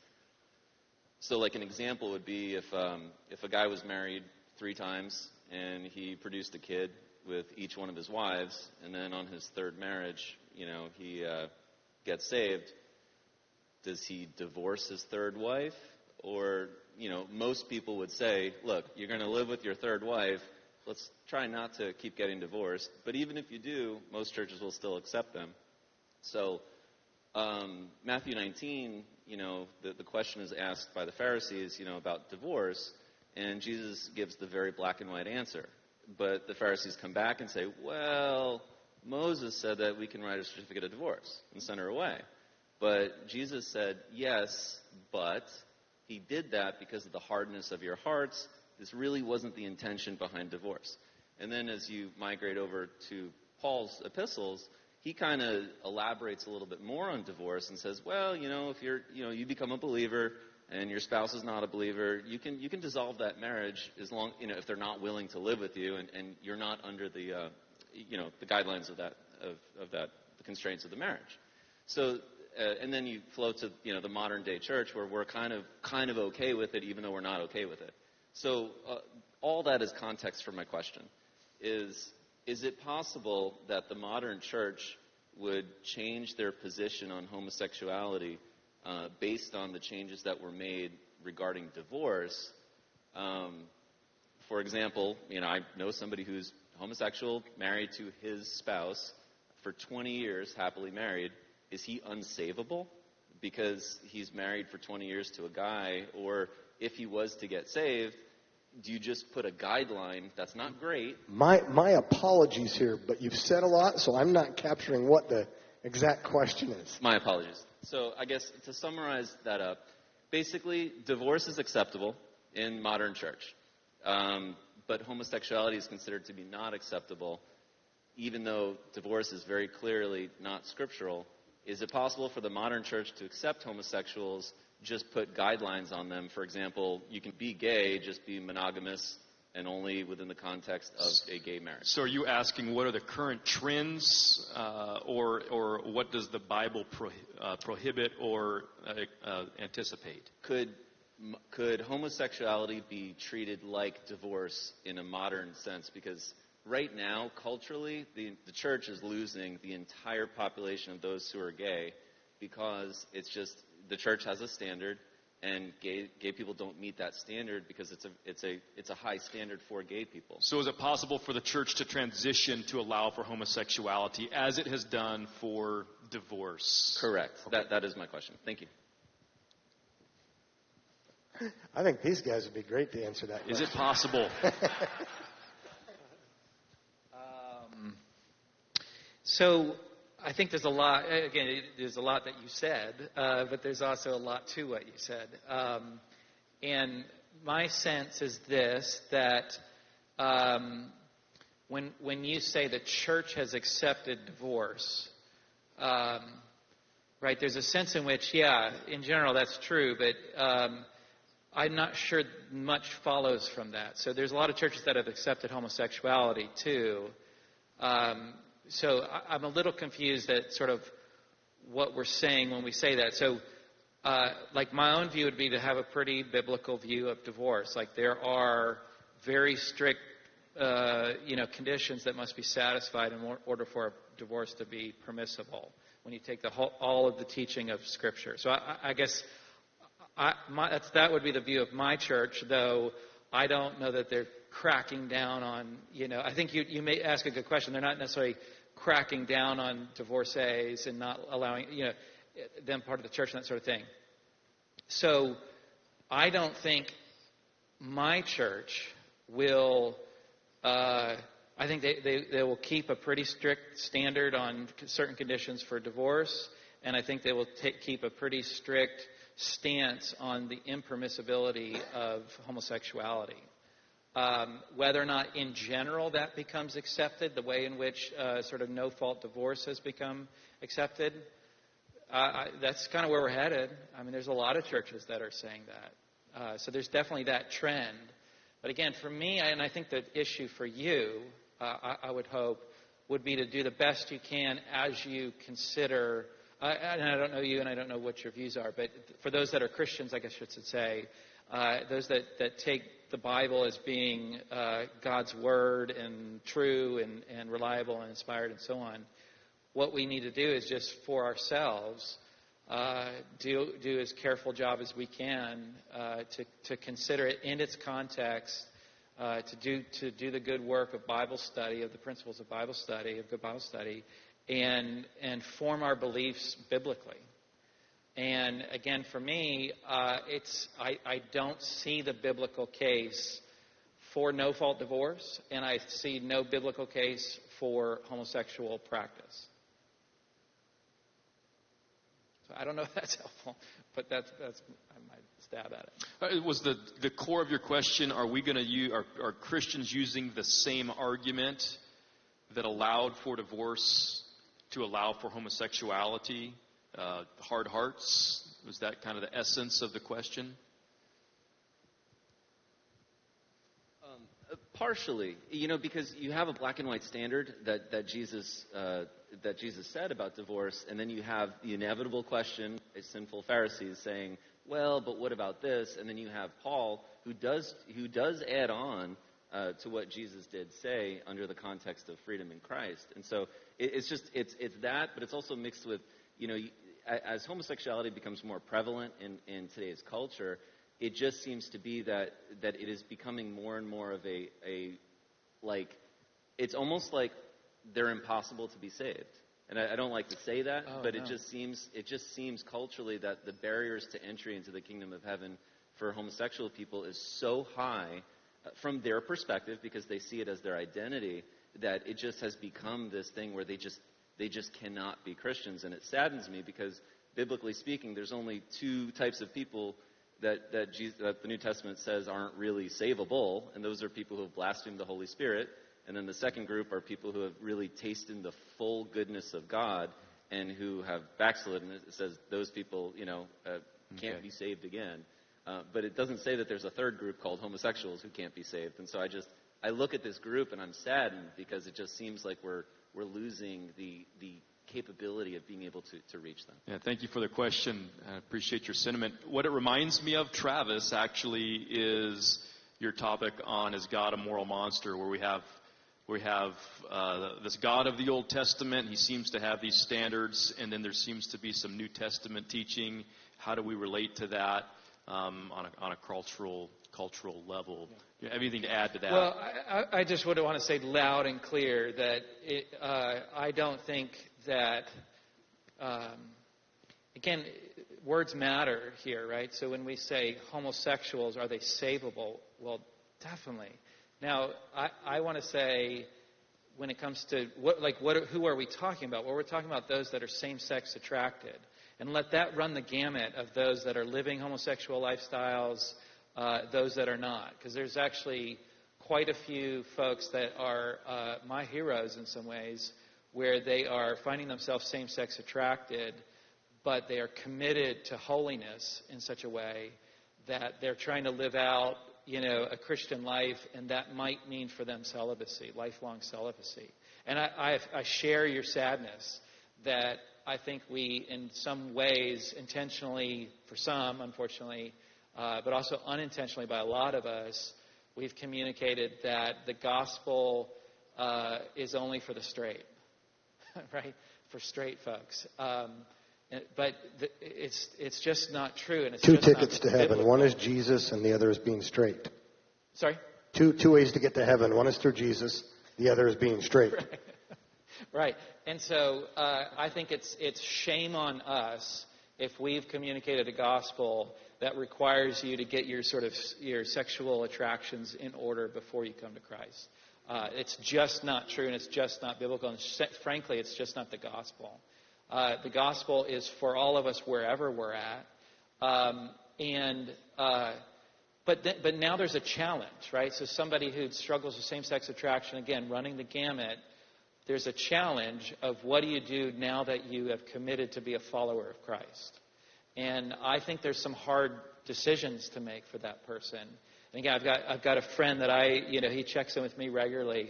So, like an example would be if a guy was married 3 times and he produced a kid with each one of his wives, and then on his third marriage, he gets saved. Does he divorce his third wife? Or, most people would say, look, you're going to live with your third wife. Let's try not to keep getting divorced. But even if you do, most churches will still accept them. So Matthew 19, the question is asked by the Pharisees, about divorce, and Jesus gives the very black and white answer. But the Pharisees come back and say, well, Moses said that we can write a certificate of divorce and send her away. But Jesus said, yes, but he did that because of the hardness of your hearts. This really wasn't the intention behind divorce. And then as you migrate over to Paul's epistles, he kind of elaborates a little bit more on divorce and says, well, if you become a believer and your spouse is not a believer, you can dissolve that marriage as long, if they're not willing to live with you and you're not under the guidelines of the constraints of the marriage. So, and then you flow to, the modern day church where we're kind of okay with it, even though we're not okay with it. So all that is context for my question. Is it possible that the modern church would change their position on homosexuality based on the changes that were made regarding divorce? For example, I know somebody who's homosexual, married to his spouse for 20 years, happily married. Is he unsavable because he's married for 20 years to a guy? Or if he was to get saved, do you just put a guideline that's not great? My apologies here, but you've said a lot, so I'm not capturing what the exact question is. My apologies. So I guess to summarize that up, basically divorce is acceptable in modern church, but homosexuality is considered to be not acceptable, even though divorce is very clearly not scriptural. Is it possible for the modern church to accept homosexuals, just put guidelines on them? For example, you can be gay, just be monogamous, and only within the context of a gay marriage. So are you asking what are the current trends, or what does the Bible prohibit or anticipate? Could homosexuality be treated like divorce in a modern sense? Because right now, culturally, the church is losing the entire population of those who are gay because it's just the church has a standard, and gay people don't meet that standard because it's a high standard for gay people. So is it possible for the church to transition to allow for homosexuality as it has done for divorce? Correct. Okay. That is my question. Thank you. I think these guys would be great to answer that question. Is it possible? So I think there's a lot, again, there's a lot that you said, but there's also a lot to what you said. And my sense is this, that when you say the church has accepted divorce, right, there's a sense in which, yeah, in general that's true, but I'm not sure much follows from that. So there's a lot of churches that have accepted homosexuality too. So I'm a little confused at sort of what we're saying when we say that. So like my own view would be to have a pretty biblical view of divorce. Like there are very strict conditions that must be satisfied in order for a divorce to be permissible when you take all of the teaching of Scripture. So I guess that would be the view of my church, though I don't know that they're cracking down on, I think you may ask a good question. They're not necessarily cracking down on divorcees and not allowing, them part of the church and that sort of thing. So I don't think my church will, I think they will keep a pretty strict standard on certain conditions for divorce, and I think they will keep a pretty strict stance on the impermissibility of homosexuality. Whether or not in general that becomes accepted, the way in which sort of no-fault divorce has become accepted, that's kind of where we're headed. I mean, there's a lot of churches that are saying that. So there's definitely that trend. But again, for me, and I think the issue for you, I would hope, would be to do the best you can as you consider, and I don't know you and I don't know what your views are, but for those that are Christians, I guess I should say, those that take the Bible as being God's Word and true and reliable and inspired and so on, what we need to do is just for ourselves do as careful job as we can to consider it in its context, to do the good work of Bible study, of the principles of Bible study, of good Bible study, and form our beliefs biblically. And again, for me, I don't see the biblical case for no-fault divorce, and I see no biblical case for homosexual practice. So I don't know if that's helpful, but that's my stab at it. Was the core of your question? Are we going to use? Are Christians using the same argument that allowed for divorce to allow for homosexuality? Hard hearts? Was that kind of the essence of the question? Partially, because you have a black and white standard that Jesus said about divorce, and then you have the inevitable question, a sinful Pharisees saying, "Well, but what about this?" And then you have Paul, who does add on to what Jesus did say under the context of freedom in Christ. And so it's that, but it's also mixed with, as homosexuality becomes more prevalent in today's culture, it just seems to be that it is becoming more and more of a it's almost like they're impossible to be saved. And I don't like to say that, but no. It just seems culturally that the barriers to entry into the kingdom of heaven for homosexual people is so high from their perspective, because they see it as their identity, that it just has become this thing where they just cannot be Christians. And it saddens me, because biblically speaking, there's only two types of people that the New Testament says aren't really savable, and those are people who have blasphemed the Holy Spirit. And then the second group are people who have really tasted the full goodness of God and who have backslidden. It says those people, can't be saved again. But it doesn't say that there's a third group called homosexuals who can't be saved. And so I look at this group and I'm saddened, because it just seems like we're losing the capability of being able to reach them. Yeah, thank you for the question. I appreciate your sentiment. What it reminds me of, Travis, actually, is your topic on Is God a Moral Monster, where we have this God of the Old Testament. He seems to have these standards, and then there seems to be some New Testament teaching. How do we relate to that on a cultural level? Yeah. Do you have anything to add to that? Well, I just would want to say loud and clear that I don't think that, again, words matter here, right? So when we say homosexuals, are they savable? Well, definitely. Now, I want to say, when it comes to who are we talking about? Well, we're talking about those that are same-sex attracted, and let that run the gamut of those that are living homosexual lifestyles, those that are not, because there's actually quite a few folks that are my heroes in some ways, where they are finding themselves same-sex attracted, but they are committed to holiness in such a way that they're trying to live out, a Christian life, and that might mean for them celibacy, lifelong celibacy. And I share your sadness that I think we, in some ways, intentionally, for some, unfortunately, but also unintentionally by a lot of us, we've communicated that the gospel is only for the straight, right? For straight folks. But it's just not true. And it's Two just tickets not to heaven. biblical. One is Jesus, and the other is being straight. Sorry? Two ways to get to heaven. One is through Jesus. The other is being straight. Right. Right. And so I think it's shame on us if we've communicated a gospel that requires you to get your sexual attractions in order before you come to Christ. It's just not true, and it's just not biblical. And frankly, it's just not the gospel. The gospel is for all of us wherever we're at. But now there's a challenge, right? So somebody who struggles with same-sex attraction, again, running the gamut, there's a challenge of what do you do now that you have committed to be a follower of Christ? And I think there's some hard decisions to make for that person. And again, I've got a friend that he checks in with me regularly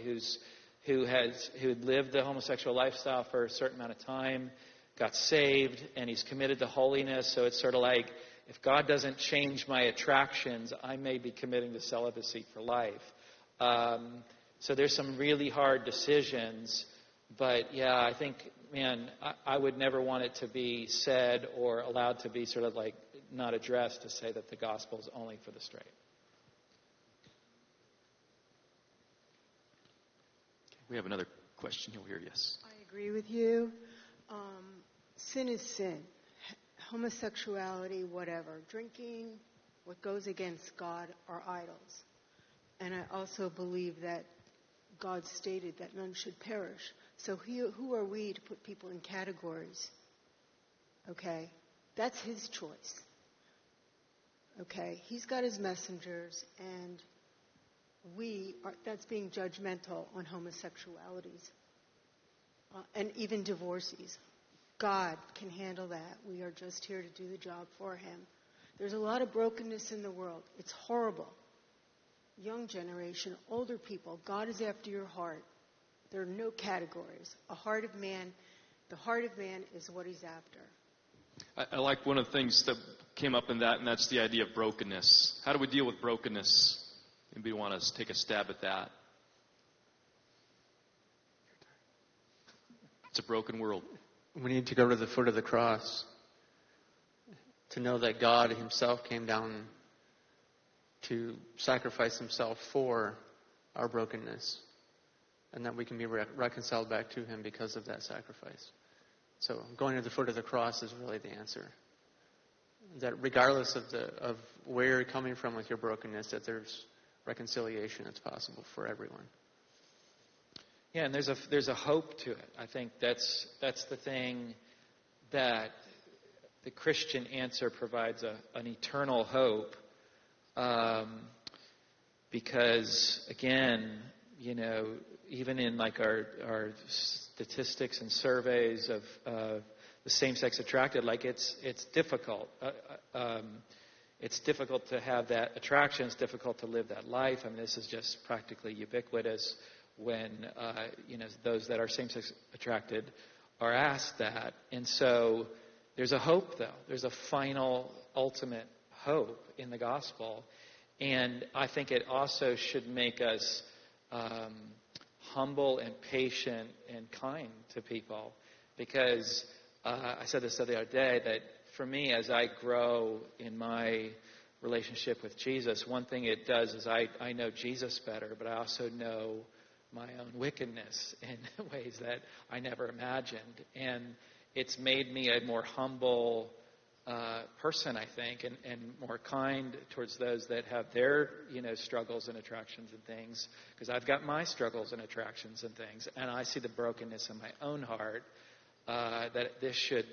who had lived the homosexual lifestyle for a certain amount of time, got saved, and he's committed to holiness. So it's sort of like, if God doesn't change my attractions, I may be committing to celibacy for life. So there's some really hard decisions. But yeah, I think, man, I would never want it to be said or allowed to be sort of like not addressed to say that the gospel is only for the straight. We have another question here. Yes. I agree with you. Sin is sin. Homosexuality, whatever. Drinking, what goes against God are idols. And I also believe that God stated that none should perish. So who are we to put people in categories? Okay? That's his choice. Okay? He's got his messengers, and that's being judgmental on homosexualities. And even divorcees. God can handle that. We are just here to do the job for him. There's a lot of brokenness in the world. It's horrible. Young generation, older people, God is after your heart. There are no categories. The heart of man is what he's after. I like one of the things that came up in that, and that's the idea of brokenness. How do we deal with brokenness? Anybody want to take a stab at that? It's a broken world. We need to go to the foot of the cross to know that God himself came down to sacrifice himself for our brokenness, and that we can be reconciled back to him because of that sacrifice. So going to the foot of the cross is really the answer. That regardless of where you're coming from with your brokenness, that there's reconciliation that's possible for everyone. Yeah, and there's a hope to it. I think that's the thing that the Christian answer provides an eternal hope. Because again, even in like our statistics and surveys of the same-sex attracted, like it's difficult. It's difficult to have that attraction. It's difficult to live that life. I mean, this is just practically ubiquitous when those that are same-sex attracted are asked that. And so there's a hope, though. There's a final, ultimate hope in the gospel. And I think it also should make us humble and patient and kind to people. Because I said this the other day, that for me, as I grow in my relationship with Jesus, one thing it does is I know Jesus better, but I also know my own wickedness in ways that I never imagined. And it's made me a more humble person, I think, and more kind towards those that have their, struggles and attractions and things, because I've got my struggles and attractions and things, and I see the brokenness in my own heart, that this should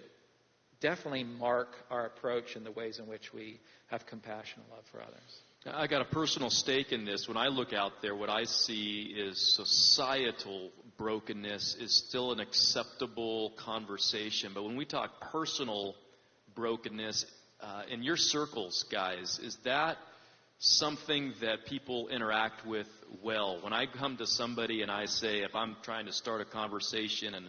definitely mark our approach in the ways in which we have compassion and love for others. I got a personal stake in this. When I look out there, what I see is societal brokenness is still an acceptable conversation. But when we talk personal brokenness, in your circles, guys, is that something that people interact with well? When I come to somebody and I say, if I'm trying to start a conversation and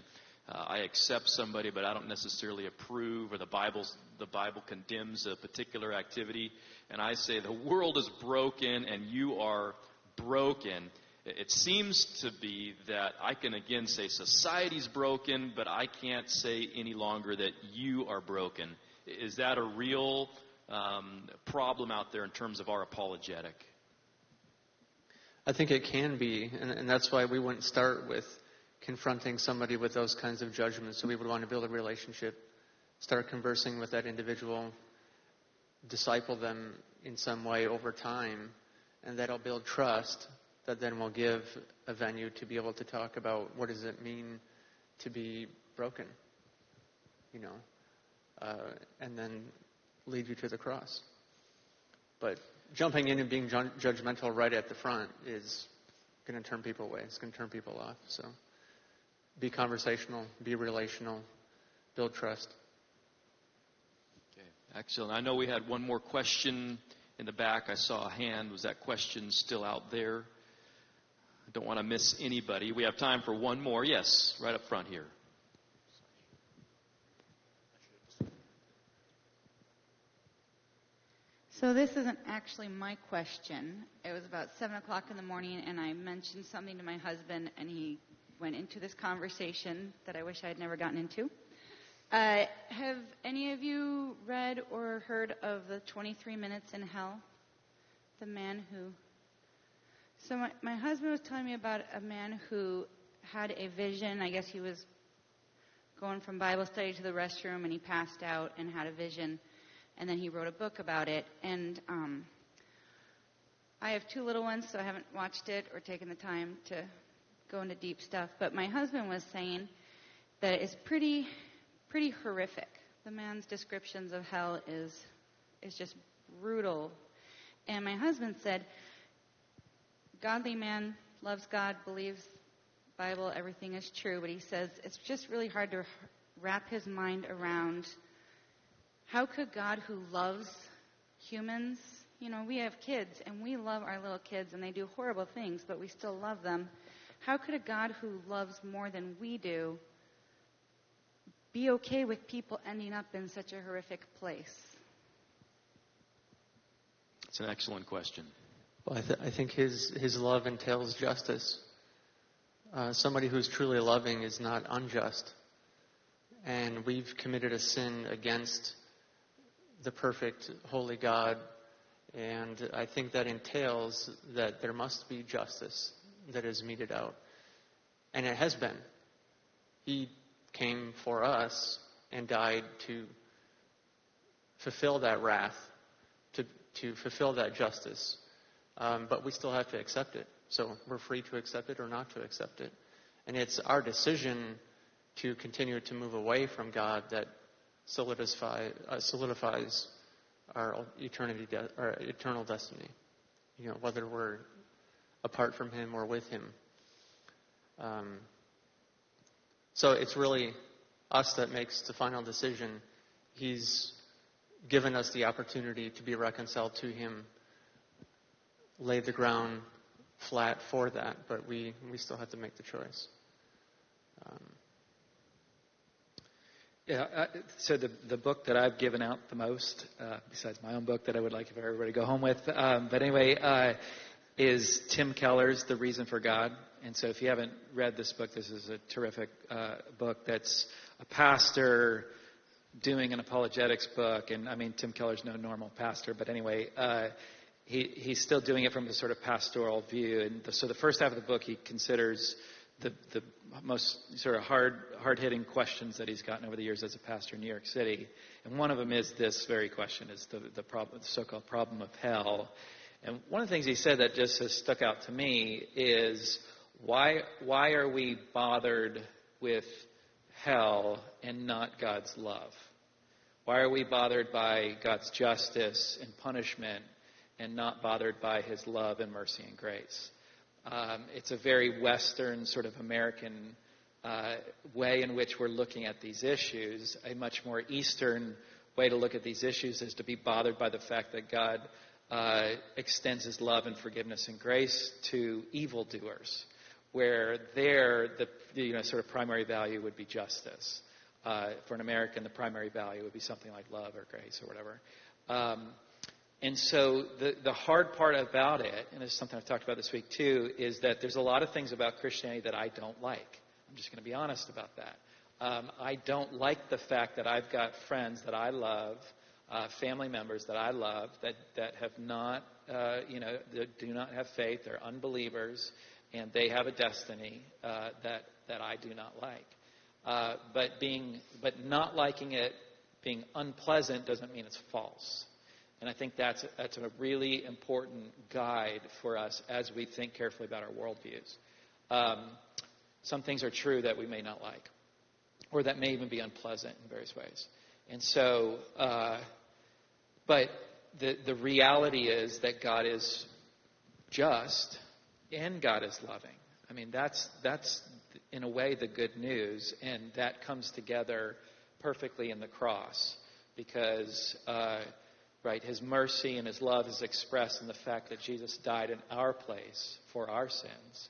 I accept somebody, but I don't necessarily approve, or the Bible condemns a particular activity, and I say the world is broken and you are broken, it seems to be that I can again say society's broken, but I can't say any longer that you are broken. Is that a real problem out there in terms of our apologetic? I think it can be, and that's why we wouldn't start with confronting somebody with those kinds of judgments. So we would want to build a relationship, start conversing with that individual, disciple them in some way over time, and that'll build trust that then will give a venue to be able to talk about what does it mean to be broken, and then lead you to the cross. But jumping in and being judgmental right at the front is going to turn people away. It's going to turn people off. So be conversational, be relational, build trust. Okay, excellent. I know we had one more question in the back. I saw a hand. Was that question still out there? I don't want to miss anybody. We have time for one more. Yes, right up front here. So this isn't actually my question. It was about 7 o'clock in the morning, and I mentioned something to my husband, and he went into this conversation that I wish I had never gotten into. Have any of you read or heard of the 23 Minutes in Hell? The man who... So my husband was telling me about a man who had a vision. I guess he was going from Bible study to the restroom, and he passed out and had a vision. And then he wrote a book about it. And I have 2 little ones, so I haven't watched it or taken the time to go into deep stuff. But my husband was saying that it's pretty horrific. The man's descriptions of hell is just brutal. And my husband said, godly man, loves God, believes Bible, everything is true. But he says it's just really hard to wrap his mind around how could God who loves humans, we have kids and we love our little kids and they do horrible things, but we still love them. How could a God who loves more than we do be okay with people ending up in such a horrific place? It's an excellent question. Well, I think his love entails justice. Somebody who's truly loving is not unjust. And we've committed a sin against the perfect, holy God. And I think that entails that there must be justice that is meted out. And it has been. He came for us and died to fulfill that wrath, to fulfill that justice. But we still have to accept it. So we're free to accept it or not to accept it. And it's our decision to continue to move away from God that solidifies our eternal destiny. Whether we're apart from Him or with Him. So it's really us that makes the final decision. He's given us the opportunity to be reconciled to Him, laid the ground flat for that, but we still have to make the choice. So the book that I've given out the most, besides my own book that I would like for everybody to go home with, but anyway, is Tim Keller's The Reason for God. And so if you haven't read this book, this is a terrific book that's a pastor doing an apologetics book. And I mean, Tim Keller's no normal pastor, but anyway, he's still doing it from a sort of pastoral view. And so the first half of the book, he considers the most sort of hard-hitting questions that he's gotten over the years as a pastor in New York City. And one of them is this very question, is the so-called problem of hell. And one of the things he said that just has stuck out to me is, why are we bothered with hell and not God's love? Why are we bothered by God's justice and punishment and not bothered by his love and mercy and grace? It's a very Western, sort of American way in which we're looking at these issues. A much more Eastern way to look at these issues is to be bothered by the fact that God extends his love and forgiveness and grace to evildoers, where there the sort of primary value would be justice. For an American, the primary value would be something like love or grace or whatever. And so the hard part about it, and it's something I've talked about this week too, is that there's a lot of things about Christianity that I don't like. I'm just going to be honest about that. I don't like the fact that I've got friends that I love, family members that I love, that have not, that do not have faith. They're unbelievers, and they have a destiny that I do not like. But not liking it being unpleasant doesn't mean it's false. And I think that's a really important guide for us as we think carefully about our worldviews. Some things are true that we may not like, or that may even be unpleasant in various ways. And so, but the reality is that God is just and God is loving. I mean, that's in a way the good news, and that comes together perfectly in the cross, because his mercy and his love is expressed in the fact that Jesus died in our place for our sins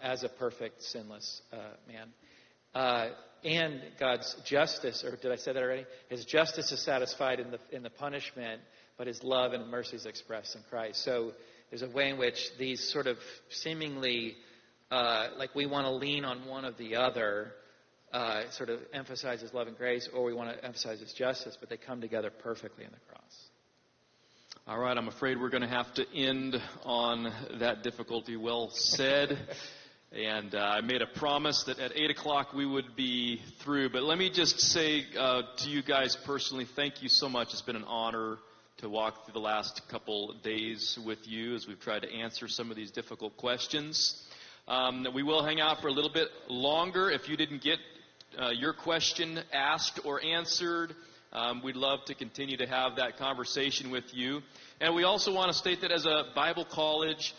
as a perfect, sinless man. And God's justice, or did I say that already? His justice is satisfied in the punishment, but his love and mercy is expressed in Christ. So there's a way in which these sort of seemingly, like we want to lean on one or the other, sort of emphasize his love and grace, or we want to emphasize his justice, but they come together perfectly in the cross. All right, I'm afraid we're going to have to end on that difficulty. Well said. And I made a promise that at 8 o'clock we would be through. But let me just say to you guys personally, thank you so much. It's been an honor to walk through the last couple days with you as we've tried to answer some of these difficult questions. We will hang out for a little bit longer. If you didn't get your question asked or answered, we'd love to continue to have that conversation with you. And we also want to state that as a Bible college,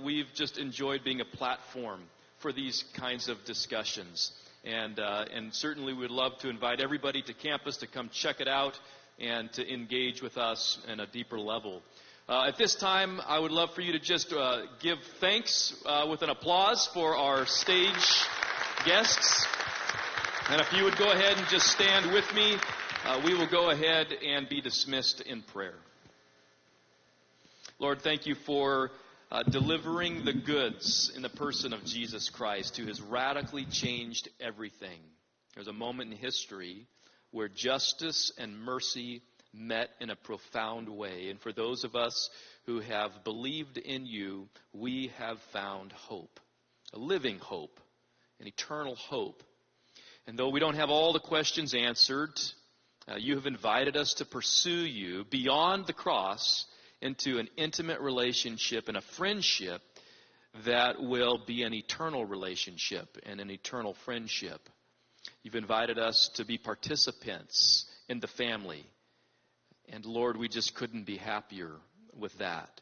we've just enjoyed being a platform for these kinds of discussions. And certainly we'd love to invite everybody to campus to come check it out and to engage with us in a deeper level. At this time, I would love for you to just give thanks with an applause for our stage guests. And if you would go ahead and just stand with me, we will go ahead and be dismissed in prayer. Lord, thank you for delivering the goods in the person of Jesus Christ, who has radically changed everything. There's a moment in history where justice and mercy met in a profound way. And for those of us who have believed in you, we have found hope, a living hope, an eternal hope. And though we don't have all the questions answered, you have invited us to pursue you beyond the cross into an intimate relationship and a friendship that will be an eternal relationship and an eternal friendship. You've invited us to be participants in the family. And Lord, we just couldn't be happier with that.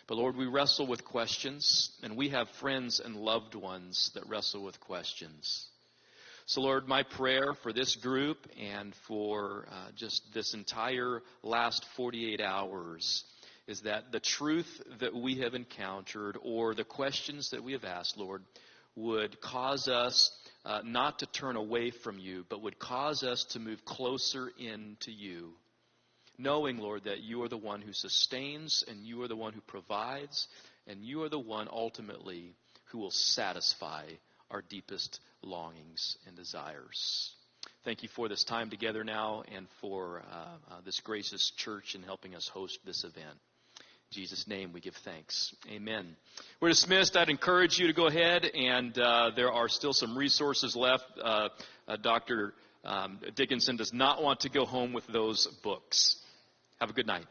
But Lord, we wrestle with questions, and we have friends and loved ones that wrestle with questions. So Lord, my prayer for this group and for just this entire last 48 hours is that the truth that we have encountered, or the questions that we have asked, Lord, would cause us not to turn away from you, but would cause us to move closer into you, knowing, Lord, that you are the one who sustains, and you are the one who provides, and you are the one ultimately who will satisfy our deepest longings and desires. Thank you for this time together now, and for this gracious church in helping us host this event. In Jesus' name we give thanks. Amen. We're dismissed. I'd encourage you to go ahead, and there are still some resources left. Dr. Dickinson does not want to go home with those books. Have a good night.